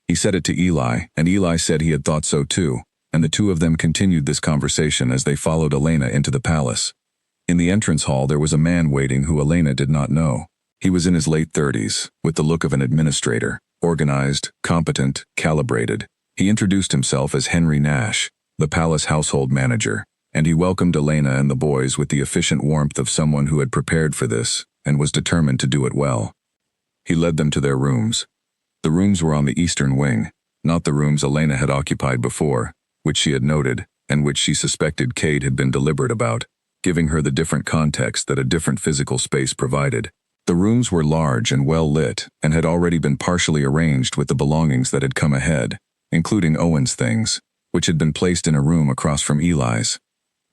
He said it to Eli, and Eli said he had thought so too, and the two of them continued this conversation as they followed Elena into the palace. In the entrance hall there was a man waiting who Elena did not know. He was in his late 30s, with the look of an administrator, organized, competent, calibrated. He introduced himself as Henry Nash, the palace household manager, and he welcomed Elena and the boys with the efficient warmth of someone who had prepared for this and was determined to do it well. He led them to their rooms. The rooms were on the eastern wing, not the rooms Elena had occupied before, which she had noted, and which she suspected Cade had been deliberate about, giving her the different context that a different physical space provided. The rooms were large and well lit, and had already been partially arranged with the belongings that had come ahead, including Owen's things, which had been placed in a room across from Eli's.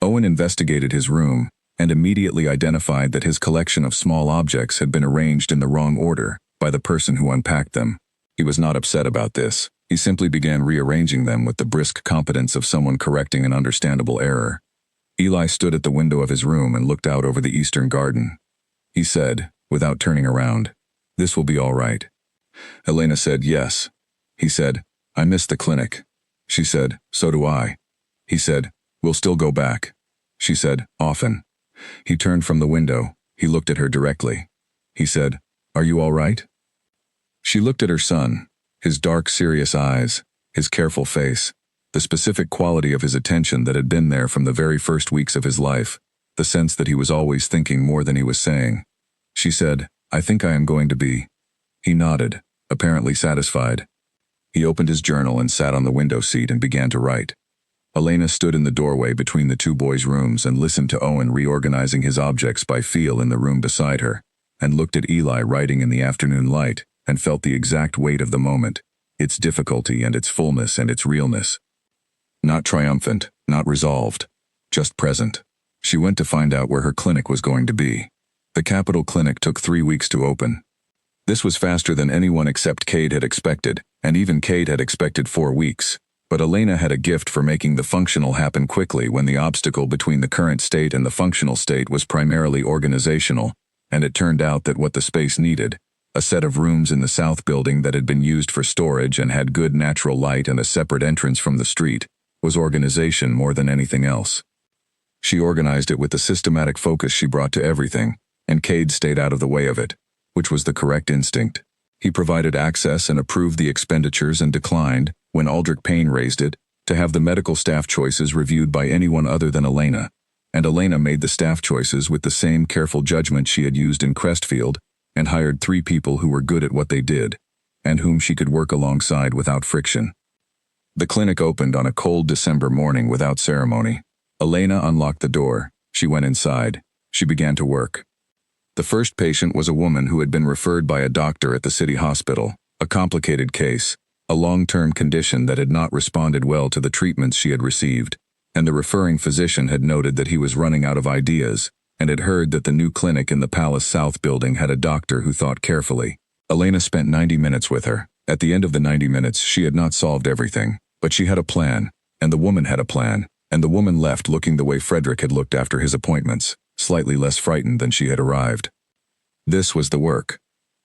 Owen investigated his room, and immediately identified that his collection of small objects had been arranged in the wrong order by the person who unpacked them. He was not upset about this. He simply began rearranging them with the brisk competence of someone correcting an understandable error. Eli stood at the window of his room and looked out over the eastern garden. He said, without turning around, "This will be all right." Elena said, "Yes." He said, "I miss the clinic." She said, "So do I." He said, "We'll still go back." She said, "Often." He turned from the window. He looked at her directly. He said, "Are you all right?" She looked at her son, his dark, serious eyes, his careful face, the specific quality of his attention that had been there from the very first weeks of his life, the sense that he was always thinking more than he was saying. She said, "I think I am going to be." He nodded, apparently satisfied. He opened his journal and sat on the window seat and began to write. Elena stood in the doorway between the two boys' rooms and listened to Owen reorganizing his objects by feel in the room beside her, and looked at Eli writing in the afternoon light, and felt the exact weight of the moment, its difficulty and its fullness and its realness. Not triumphant, not resolved, just present. She went to find out where her clinic was going to be. The Capital Clinic took 3 weeks to open. This was faster than anyone except Cade had expected, and even Cade had expected 4 weeks. But Elena had a gift for making the functional happen quickly when the obstacle between the current state and the functional state was primarily organizational, and it turned out that what the space needed, a set of rooms in the south building that had been used for storage and had good natural light and a separate entrance from the street, was organization more than anything else. She organized it with the systematic focus she brought to everything, and Cade stayed out of the way of it, which was the correct instinct. He provided access and approved the expenditures and declined, when Aldrich Payne raised it, to have the medical staff choices reviewed by anyone other than Elena, and Elena made the staff choices with the same careful judgment she had used in Crestfield, and hired 3 people who were good at what they did, and whom she could work alongside without friction. The clinic opened on a cold December morning without ceremony. Elena unlocked the door. She went inside. She began to work. The first patient was a woman who had been referred by a doctor at the city hospital, a complicated case, a long-term condition that had not responded well to the treatments she had received, and the referring physician had noted that he was running out of ideas, and had heard that the new clinic in the Palace South building had a doctor who thought carefully. Elena spent 90 minutes with her. At the end of the 90 minutes, she had not solved everything, but she had a plan, and the woman had a plan, and the woman left looking the way Frederick had looked after his appointments, slightly less frightened than she had arrived. This was the work.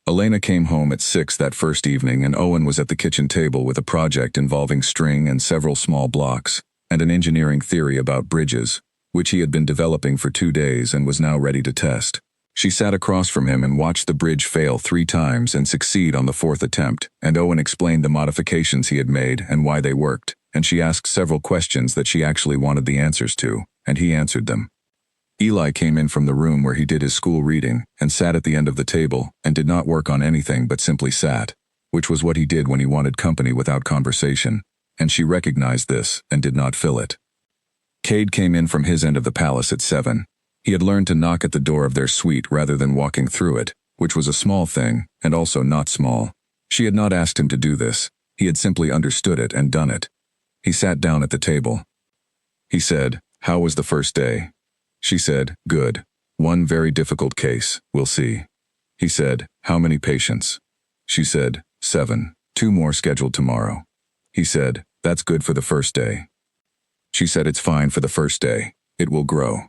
Elena came home at 6 that first evening, and Owen was at the kitchen table with a project involving string and several small blocks, and an engineering theory about bridges, which he had been developing for 2 days and was now ready to test. She sat across from him and watched the bridge fail 3 times and succeed on the 4th attempt, and Owen explained the modifications he had made and why they worked, and she asked several questions that she actually wanted the answers to, and he answered them. Eli came in from the room where he did his school reading and sat at the end of the table and did not work on anything but simply sat, which was what he did when he wanted company without conversation, and she recognized this and did not fill it. Cade came in from his end of the palace at 7. He had learned to knock at the door of their suite rather than walking through it, which was a small thing, and also not small. She had not asked him to do this. He had simply understood it and done it. He sat down at the table. He said, "How was the first day?" She said, "Good. 1 very difficult case, we'll see." He said, "How many patients?" She said, 7. 2 more scheduled tomorrow. He said, "That's good for the first day." She said, "It's fine for the first day. It will grow."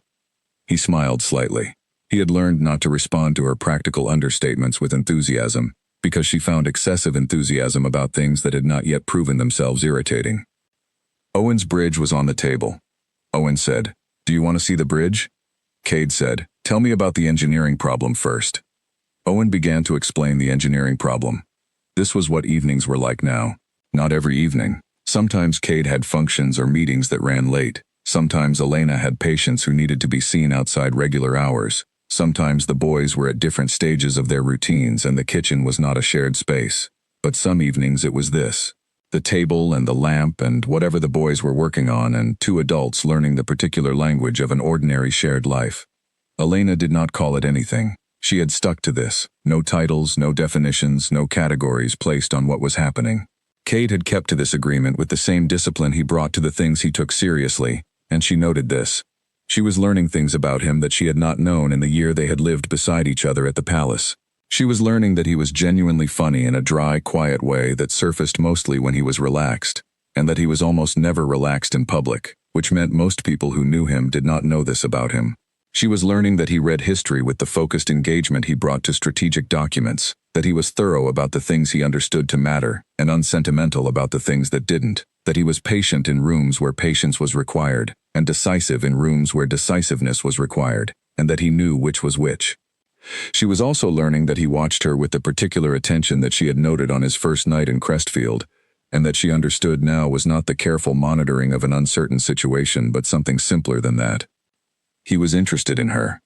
He smiled slightly. He had learned not to respond to her practical understatements with enthusiasm, because she found excessive enthusiasm about things that had not yet proven themselves irritating. Owen's bridge was on the table. Owen said, "Do you want to see the bridge?" Cade said, "Tell me about the engineering problem first." Owen began to explain the engineering problem. This was what evenings were like now. Not every evening. Sometimes Cade had functions or meetings that ran late. Sometimes Elena had patients who needed to be seen outside regular hours. Sometimes the boys were at different stages of their routines and the kitchen was not a shared space. But some evenings it was this. The table and the lamp and whatever the boys were working on, and 2 adults learning the particular language of an ordinary shared life. Elena did not call it anything. She had stuck to this. No titles, no definitions, no categories placed on what was happening. Cade had kept to this agreement with the same discipline he brought to the things he took seriously, and she noted this. She was learning things about him that she had not known in the year they had lived beside each other at the palace. She was learning that he was genuinely funny in a dry, quiet way that surfaced mostly when he was relaxed, and that he was almost never relaxed in public, which meant most people who knew him did not know this about him. She was learning that he read history with the focused engagement he brought to strategic documents, that he was thorough about the things he understood to matter and unsentimental about the things that didn't, that he was patient in rooms where patience was required, and decisive in rooms where decisiveness was required, and that he knew which was which. She was also learning that he watched her with the particular attention that she had noted on his first night in Crestfield, and that she understood now was not the careful monitoring of an uncertain situation but something simpler than that. He was interested in her.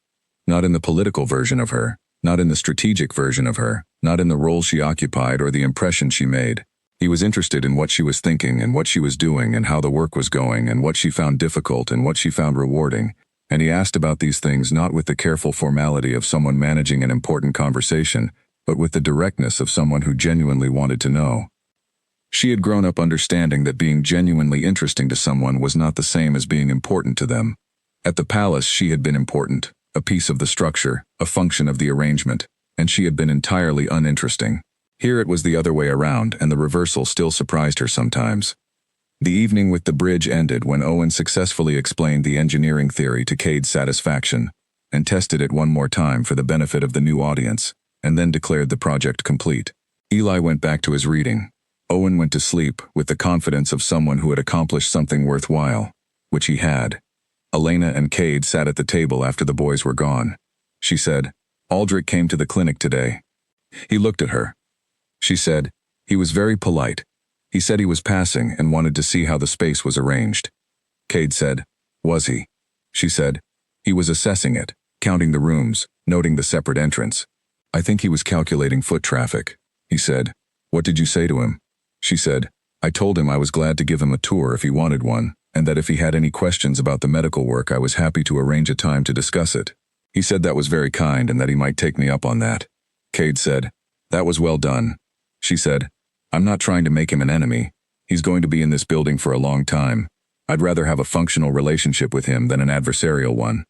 Not in the political version of her, not in the strategic version of her, not in the role she occupied or the impression she made. He was interested in what she was thinking and what she was doing and how the work was going and what she found difficult and what she found rewarding, and he asked about these things not with the careful formality of someone managing an important conversation, but with the directness of someone who genuinely wanted to know. She had grown up understanding that being genuinely interesting to someone was not the same as being important to them. At the palace she had been important, a piece of the structure, a function of the arrangement, and she had been entirely uninteresting. Here it was the other way around, and the reversal still surprised her sometimes. The evening with the bridge ended when Owen successfully explained the engineering theory to Cade's satisfaction, and tested it one more time for the benefit of the new audience, and then declared the project complete. Eli went back to his reading. Owen went to sleep with the confidence of someone who had accomplished something worthwhile, which he had. Elena and Cade sat at the table after the boys were gone. She said, "Aldrich came to the clinic today." He looked at her. She said, "He was very polite. He said he was passing and wanted to see how the space was arranged." Cade said, "Was he?" She said, "He was assessing it, counting the rooms, noting the separate entrance. I think he was calculating foot traffic." He said, "What did you say to him?" She said, "I told him I was glad to give him a tour if he wanted one, and that if he had any questions about the medical work I was happy to arrange a time to discuss it. He said that was very kind and that he might take me up on that." Cade said, "That was well done." She said, "I'm not trying to make him an enemy. He's going to be in this building for a long time. I'd rather have a functional relationship with him than an adversarial one."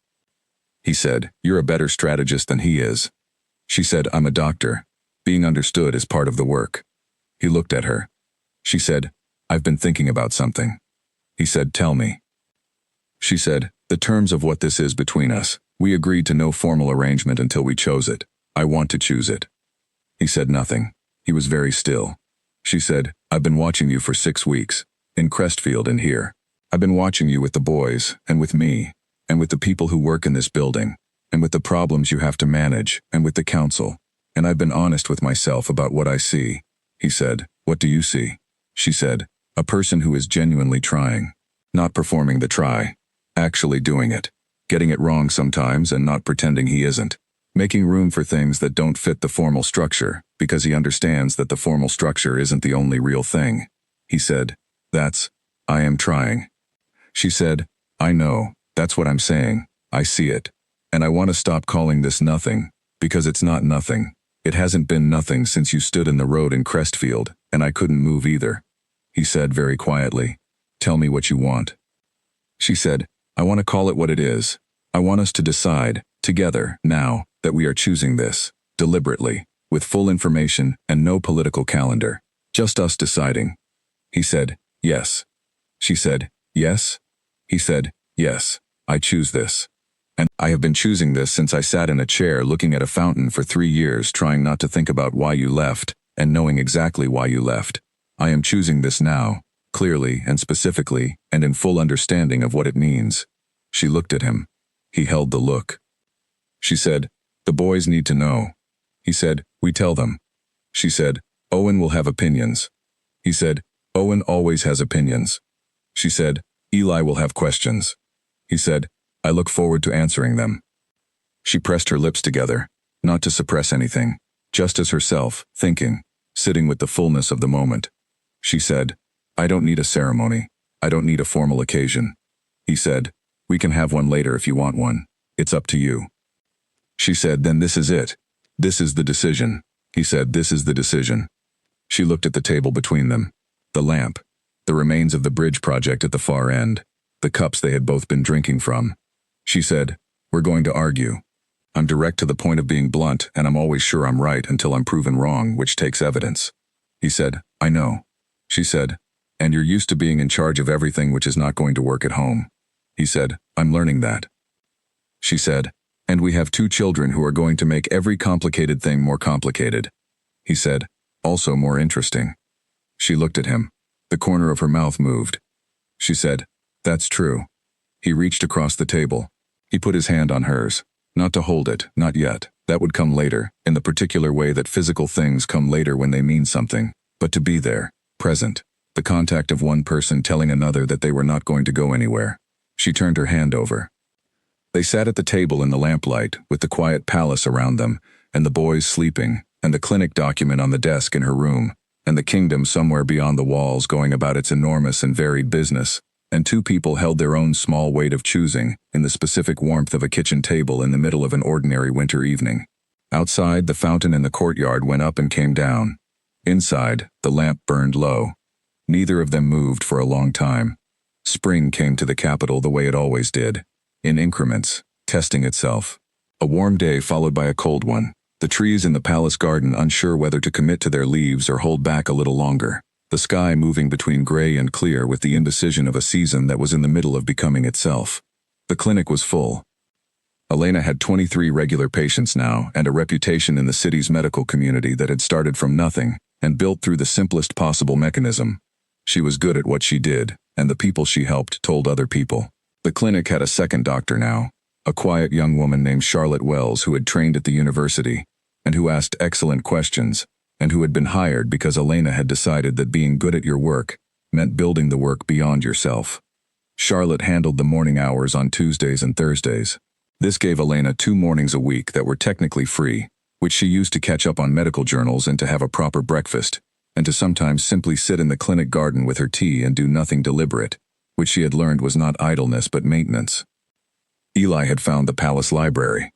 He said, "You're a better strategist than he is." She said, "I'm a doctor. Being understood is part of the work." He looked at her. She said, "I've been thinking about something." He said, "Tell me." She said, "The terms of what this is between us. We agreed to no formal arrangement until we chose it. I want to choose it." He said nothing. He was very still. She said, "I've been watching you for 6 weeks, in Crestfield and here. I've been watching you with the boys, and with me, and with the people who work in this building, and with the problems you have to manage, and with the council, and I've been honest with myself about what I see." He said, "What do you see?" She said, "A person who is genuinely trying. Not performing the try. Actually doing it. Getting it wrong sometimes and not pretending he isn't. Making room for things that don't fit the formal structure, because he understands that the formal structure isn't the only real thing." He said, I am trying." She said, "I know, that's what I'm saying. I see it. And I want to stop calling this nothing, because it's not nothing. It hasn't been nothing since you stood in the road in Crestfield, and I couldn't move either." He said very quietly, "Tell me what you want." She said, "I want to call it what it is. I want us to decide, together, now, that we are choosing this, deliberately, with full information and no political calendar. Just us deciding." He said, "Yes." She said, "Yes?" He said, "Yes, I choose this. And I have been choosing this since I sat in a chair looking at a fountain for 3 years trying not to think about why you left, and knowing exactly why you left. I am choosing this now, clearly and specifically, and in full understanding of what it means." She looked at him. He held the look. She said, "The boys need to know." He said, "We tell them." She said, "Owen will have opinions." He said, "Owen always has opinions." She said, "Eli will have questions." He said, "I look forward to answering them." She pressed her lips together, not to suppress anything, just as herself, thinking, sitting with the fullness of the moment. She said, "I don't need a ceremony. I don't need a formal occasion." He said, "We can have one later if you want one. It's up to you." She said, "Then this is it. This is the decision." He said, "This is the decision." She looked at the table between them. The lamp. The remains of the bridge project at the far end. The cups they had both been drinking from. She said, "We're going to argue. I'm direct to the point of being blunt, and I'm always sure I'm right until I'm proven wrong, which takes evidence." He said, "I know." She said, "And you're used to being in charge of everything which is not going to work at home." He said, "I'm learning that." She said, "And we have 2 children who are going to make every complicated thing more complicated." He said, "Also more interesting." She looked at him. The corner of her mouth moved. She said, "That's true." He reached across the table. He put his hand on hers. Not to hold it, not yet. That would come later, in the particular way that physical things come later when they mean something. But to be there, present. The contact of one person telling another that they were not going to go anywhere. She turned her hand over. They sat at the table in the lamplight, with the quiet palace around them, and the boys sleeping, and the clinic document on the desk in her room, and the kingdom somewhere beyond the walls going about its enormous and varied business, and two people held their own small weight of choosing, in the specific warmth of a kitchen table in the middle of an ordinary winter evening. Outside, the fountain in the courtyard went up and came down. Inside, the lamp burned low. Neither of them moved for a long time. Spring came to the capital the way it always did, in increments, testing itself. A warm day followed by a cold one, the trees in the palace garden unsure whether to commit to their leaves or hold back a little longer, the sky moving between gray and clear with the indecision of a season that was in the middle of becoming itself. The clinic was full. Elena had 23 regular patients now and a reputation in the city's medical community that had started from nothing and built through the simplest possible mechanism. She was good at what she did, and the people she helped told other people. The clinic had a second doctor now, a quiet young woman named Charlotte Wells who had trained at the university, and who asked excellent questions, and who had been hired because Elena had decided that being good at your work meant building the work beyond yourself. Charlotte handled the morning hours on Tuesdays and Thursdays. This gave Elena 2 mornings a week that were technically free, which she used to catch up on medical journals and to have a proper breakfast, and to sometimes simply sit in the clinic garden with her tea and do nothing deliberate, which she had learned was not idleness but maintenance. Eli had found the palace library.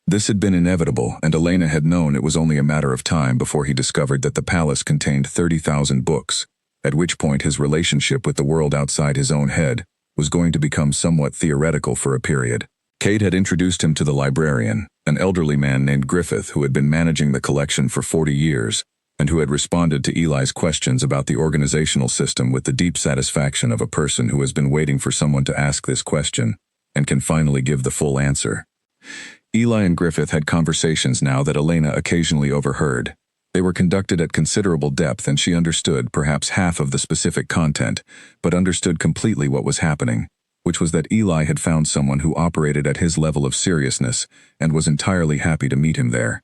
This had been inevitable, and Elena had known it was only a matter of time before he discovered that the palace contained 30,000 books, at which point his relationship with the world outside his own head was going to become somewhat theoretical for a period. Kate had introduced him to the librarian, an elderly man named Griffith who had been managing the collection for 40 years, and who had responded to Eli's questions about the organizational system with the deep satisfaction of a person who has been waiting for someone to ask this question, and can finally give the full answer. Eli and Griffith had conversations now that Elena occasionally overheard. They were conducted at considerable depth and she understood perhaps half of the specific content, but understood completely what was happening, which was that Eli had found someone who operated at his level of seriousness and was entirely happy to meet him there.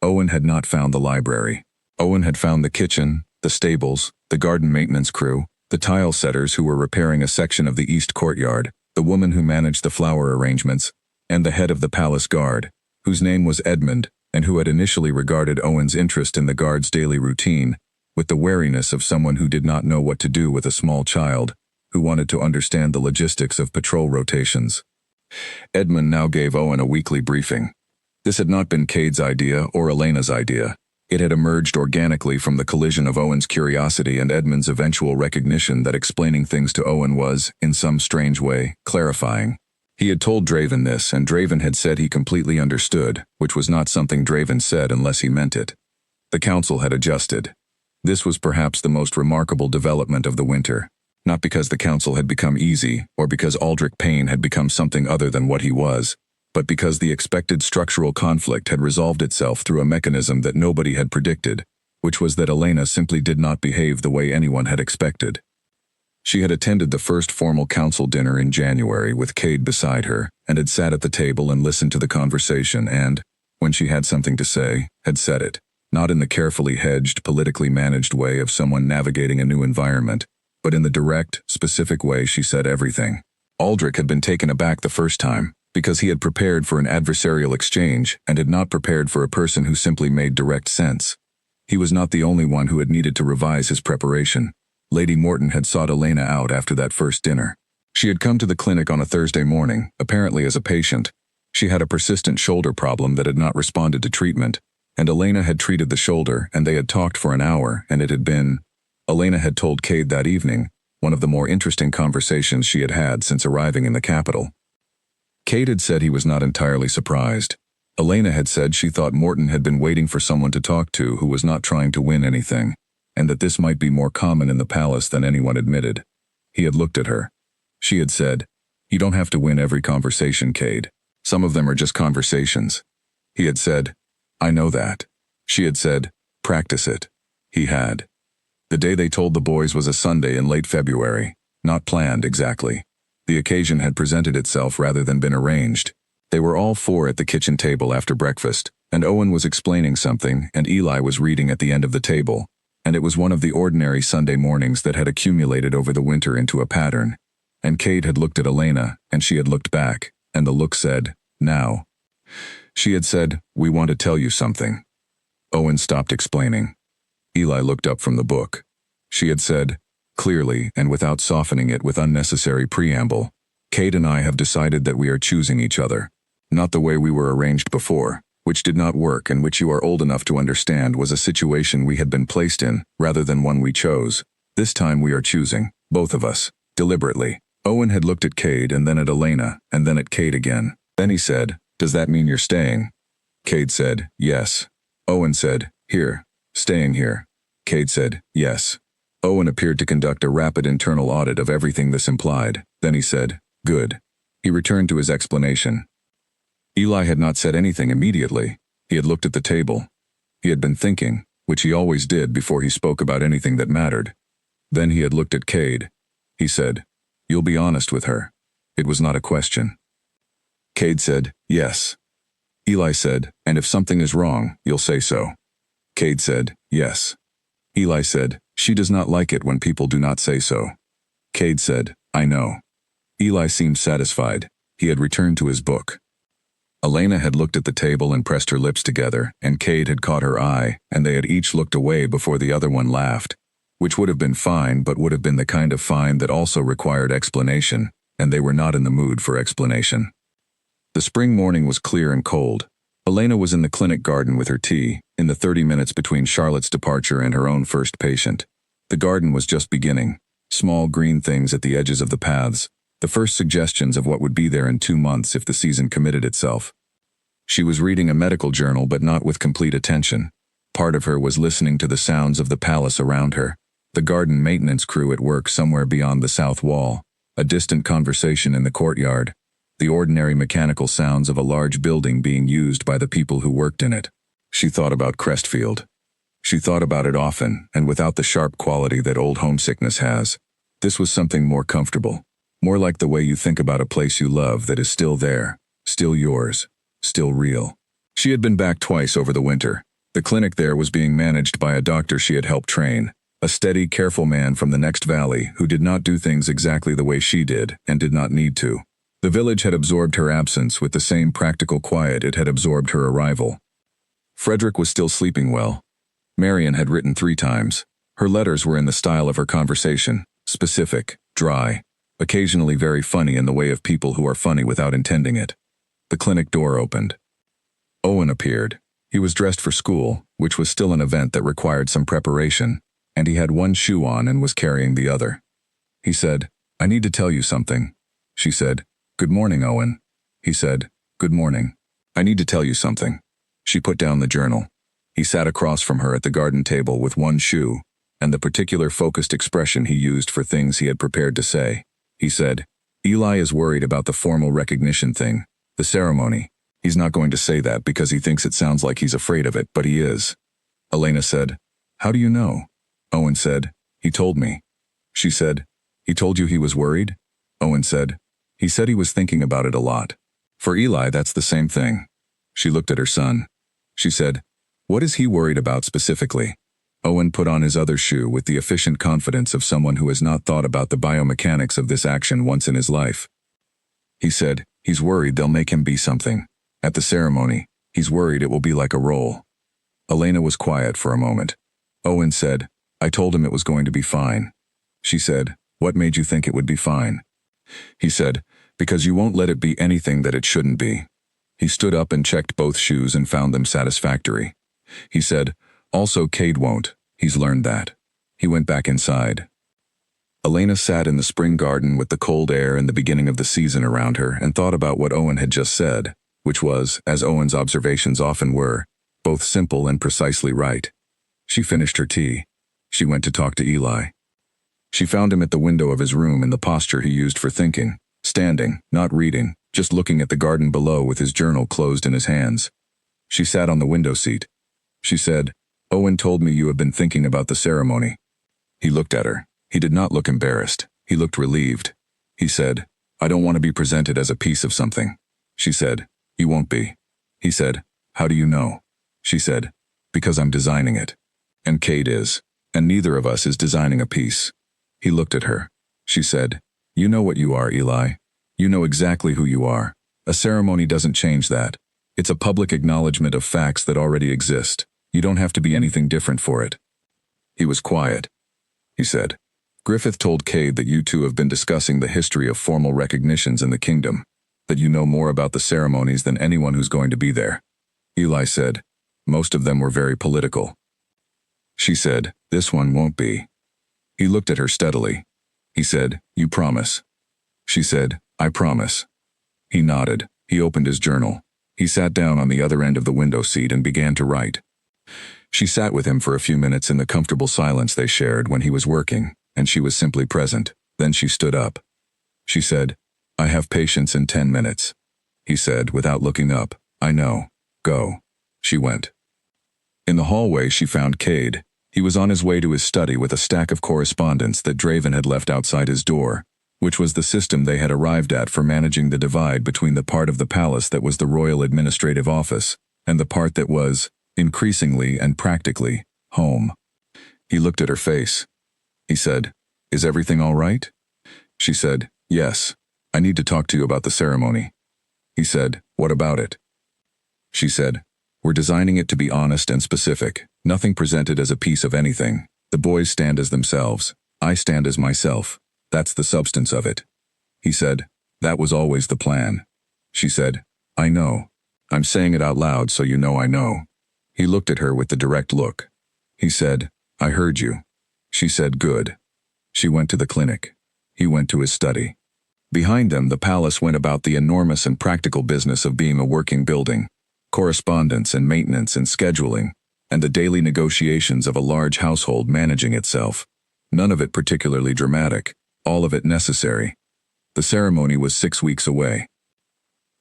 Owen had not found the library. Owen had found the kitchen, the stables, the garden maintenance crew, the tile setters who were repairing a section of the east courtyard, the woman who managed the flower arrangements, and the head of the palace guard, whose name was Edmund, and who had initially regarded Owen's interest in the guard's daily routine with the wariness of someone who did not know what to do with a small child, who wanted to understand the logistics of patrol rotations. Edmund now gave Owen a weekly briefing. This had not been Cade's idea or Elena's idea. It had emerged organically from the collision of Owen's curiosity and Edmund's eventual recognition that explaining things to Owen was, in some strange way, clarifying. He had told Draven this, and Draven had said he completely understood, which was not something Draven said unless he meant it. The council had adjusted. This was perhaps the most remarkable development of the winter, not because the council had become easy, or because Aldrich Payne had become something other than what he was, but because the expected structural conflict had resolved itself through a mechanism that nobody had predicted, which was that Elena simply did not behave the way anyone had expected. She had attended the first formal council dinner in January with Cade beside her, and had sat at the table and listened to the conversation and, when she had something to say, had said it, not in the carefully hedged, politically managed way of someone navigating a new environment, but in the direct, specific way she said everything. Aldrich had been taken aback the first time, because he had prepared for an adversarial exchange and had not prepared for a person who simply made direct sense. He was not the only one who had needed to revise his preparation. Lady Morton had sought Elena out after that first dinner. She had come to the clinic on a Thursday morning, apparently as a patient. She had a persistent shoulder problem that had not responded to treatment, and Elena had treated the shoulder, and they had talked for an hour, and it had been, Elena had told Cade that evening, one of the more interesting conversations she had had since arriving in the capital. Cade had said he was not entirely surprised. Elena had said she thought Morton had been waiting for someone to talk to who was not trying to win anything, and that this might be more common in the palace than anyone admitted. He had looked at her. She had said, "You don't have to win every conversation, Cade. Some of them are just conversations." He had said, "I know that." She had said, "Practice it." He had. The day they told the boys was a Sunday in late February, not planned exactly. The occasion had presented itself rather than been arranged. They were all four at the kitchen table after breakfast, and Owen was explaining something, and Eli was reading at the end of the table, and it was one of the ordinary Sunday mornings that had accumulated over the winter into a pattern. And Cade had looked at Elena, and she had looked back, and the look said, "Now." She had said, "We want to tell you something." Owen stopped explaining. Eli looked up from the book. She had said, clearly and without softening it with unnecessary preamble, "Cade and I have decided that we are choosing each other. Not the way we were arranged before, which did not work and which you are old enough to understand was a situation we had been placed in, rather than one we chose. This time we are choosing, both of us, deliberately." Owen had looked at Cade and then at Elena, and then at Cade again. Then he said, "Does that mean you're staying?" Cade said, "Yes." Owen said, "Here, staying here." Cade said, "Yes." Owen appeared to conduct a rapid internal audit of everything this implied. Then he said, "Good." He returned to his explanation. Eli had not said anything immediately. He had looked at the table. He had been thinking, which he always did before he spoke about anything that mattered. Then he had looked at Cade. He said, "You'll be honest with her." It was not a question. Cade said, "Yes." Eli said, "And if something is wrong, you'll say so." Cade said, "Yes." Eli said, "She does not like it when people do not say so." Cade said, "I know." Eli seemed satisfied. He had returned to his book. Elena had looked at the table and pressed her lips together, and Cade had caught her eye, and they had each looked away before the other one laughed, which would have been fine but would have been the kind of fine that also required explanation, and they were not in the mood for explanation. The spring morning was clear and cold. Elena was in the clinic garden with her tea, in the 30 minutes between Charlotte's departure and her own first patient. The garden was just beginning, small green things at the edges of the paths, the first suggestions of what would be there in 2 months if the season committed itself. She was reading a medical journal but not with complete attention. Part of her was listening to the sounds of the palace around her, the garden maintenance crew at work somewhere beyond the south wall, a distant conversation in the courtyard, the ordinary mechanical sounds of a large building being used by the people who worked in it. She thought about Crestfield. She thought about it often, and without the sharp quality that old homesickness has. This was something more comfortable, more like the way you think about a place you love that is still there, still yours, still real. She had been back twice over the winter. The clinic there was being managed by a doctor she had helped train, a steady, careful man from the next valley who did not do things exactly the way she did and did not need to. The village had absorbed her absence with the same practical quiet it had absorbed her arrival. Frederick was still sleeping well. Marian had written 3 times. Her letters were in the style of her conversation, specific, dry, occasionally very funny in the way of people who are funny without intending it. The clinic door opened. Owen appeared. He was dressed for school, which was still an event that required some preparation, and he had one shoe on and was carrying the other. He said, "I need to tell you something." She said, "Good morning, Owen." He said, "Good morning. I need to tell you something." She put down the journal. He sat across from her at the garden table with one shoe, and the particular focused expression he used for things he had prepared to say. He said, "Eli is worried about the formal recognition thing, the ceremony. He's not going to say that because he thinks it sounds like he's afraid of it, but he is." Elena said, "How do you know?" Owen said, "He told me." She said, "He told you he was worried?" Owen said, "He said he was thinking about it a lot. For Eli, that's the same thing." She looked at her son. She said, "What is he worried about specifically?" Owen put on his other shoe with the efficient confidence of someone who has not thought about the biomechanics of this action once in his life. He said, "He's worried they'll make him be something. At the ceremony, he's worried it will be like a role." Elena was quiet for a moment. Owen said, "I told him it was going to be fine." She said, "What made you think it would be fine?" He said, "Because you won't let it be anything that it shouldn't be." He stood up and checked both shoes and found them satisfactory. He said, "Also Cade won't. He's learned that." He went back inside. Elena sat in the spring garden with the cold air and the beginning of the season around her and thought about what Owen had just said, which was, as Owen's observations often were, both simple and precisely right. She finished her tea. She went to talk to Eli. She found him at the window of his room in the posture he used for thinking, standing, not reading, just looking at the garden below with his journal closed in his hands. She sat on the window seat. She said, "Owen told me you have been thinking about the ceremony." He looked at her. He did not look embarrassed. He looked relieved. He said, "I don't want to be presented as a piece of something." She said, You won't be. He said. How do you know? She said. Because I'm designing it. And Cade is. And neither of us is designing a piece. He looked at her. She said, You know what you are, Eli. You know exactly who you are. A ceremony doesn't change that. It's a public acknowledgement of facts that already exist. You don't have to be anything different for it. He was quiet. He said, Griffith told Cade that you two have been discussing the history of formal recognitions in the kingdom, that you know more about the ceremonies than anyone who's going to be there. Eli said, Most of them were very political. She said, This one won't be. He looked at her steadily. He said, You promise? She said, I promise. He nodded. He opened his journal. He sat down on the other end of the window seat and began to write. She sat with him for a few minutes in the comfortable silence they shared when he was working, and she was simply present. Then she stood up. She said, I have patience in 10 minutes. He said, without looking up, I know. Go. She went. In the hallway she found Cade. He was on his way to his study with a stack of correspondence that Draven had left outside his door, which was the system they had arrived at for managing the divide between the part of the palace that was the royal administrative office and the part that was, increasingly and practically, home. He looked at her face. He said, Is everything all right? She said, Yes. I need to talk to you about the ceremony. He said, What about it? She said, We're designing it to be honest and specific, nothing presented as a piece of anything. The boys stand as themselves. I stand as myself. That's the substance of it. He said, That was always the plan. She said, I know. I'm saying it out loud so you know I know. He looked at her with the direct look. He said, I heard you. She said, Good. She went to the clinic. He went to his study. Behind them, the palace went about the enormous and practical business of being a working building, correspondence and maintenance and scheduling, and the daily negotiations of a large household managing itself. None of it particularly dramatic, all of it necessary. The ceremony was 6 weeks away.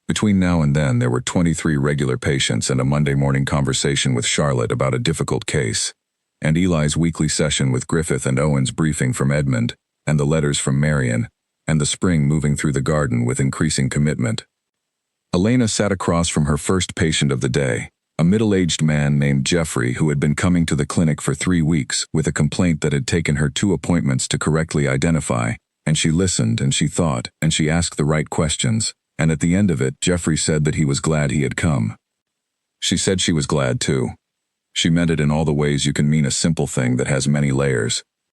Between now and then, there were 23 regular patients and a Monday morning conversation with Charlotte about a difficult case, and Eli's weekly session with Griffith and Owen's briefing from Edmund, and the letters from Marion, and the spring moving through the garden with increasing commitment. Elena sat across from her first patient of the day, a middle-aged man named Jeffrey who had been coming to the clinic for 3 weeks with a complaint that had taken her 2 appointments to correctly identify, and she listened and she thought and she asked the right questions, and at the end of it, Jeffrey said that he was glad he had come. She said she was glad too. She meant it in all the ways you can mean a simple thing that has many layers.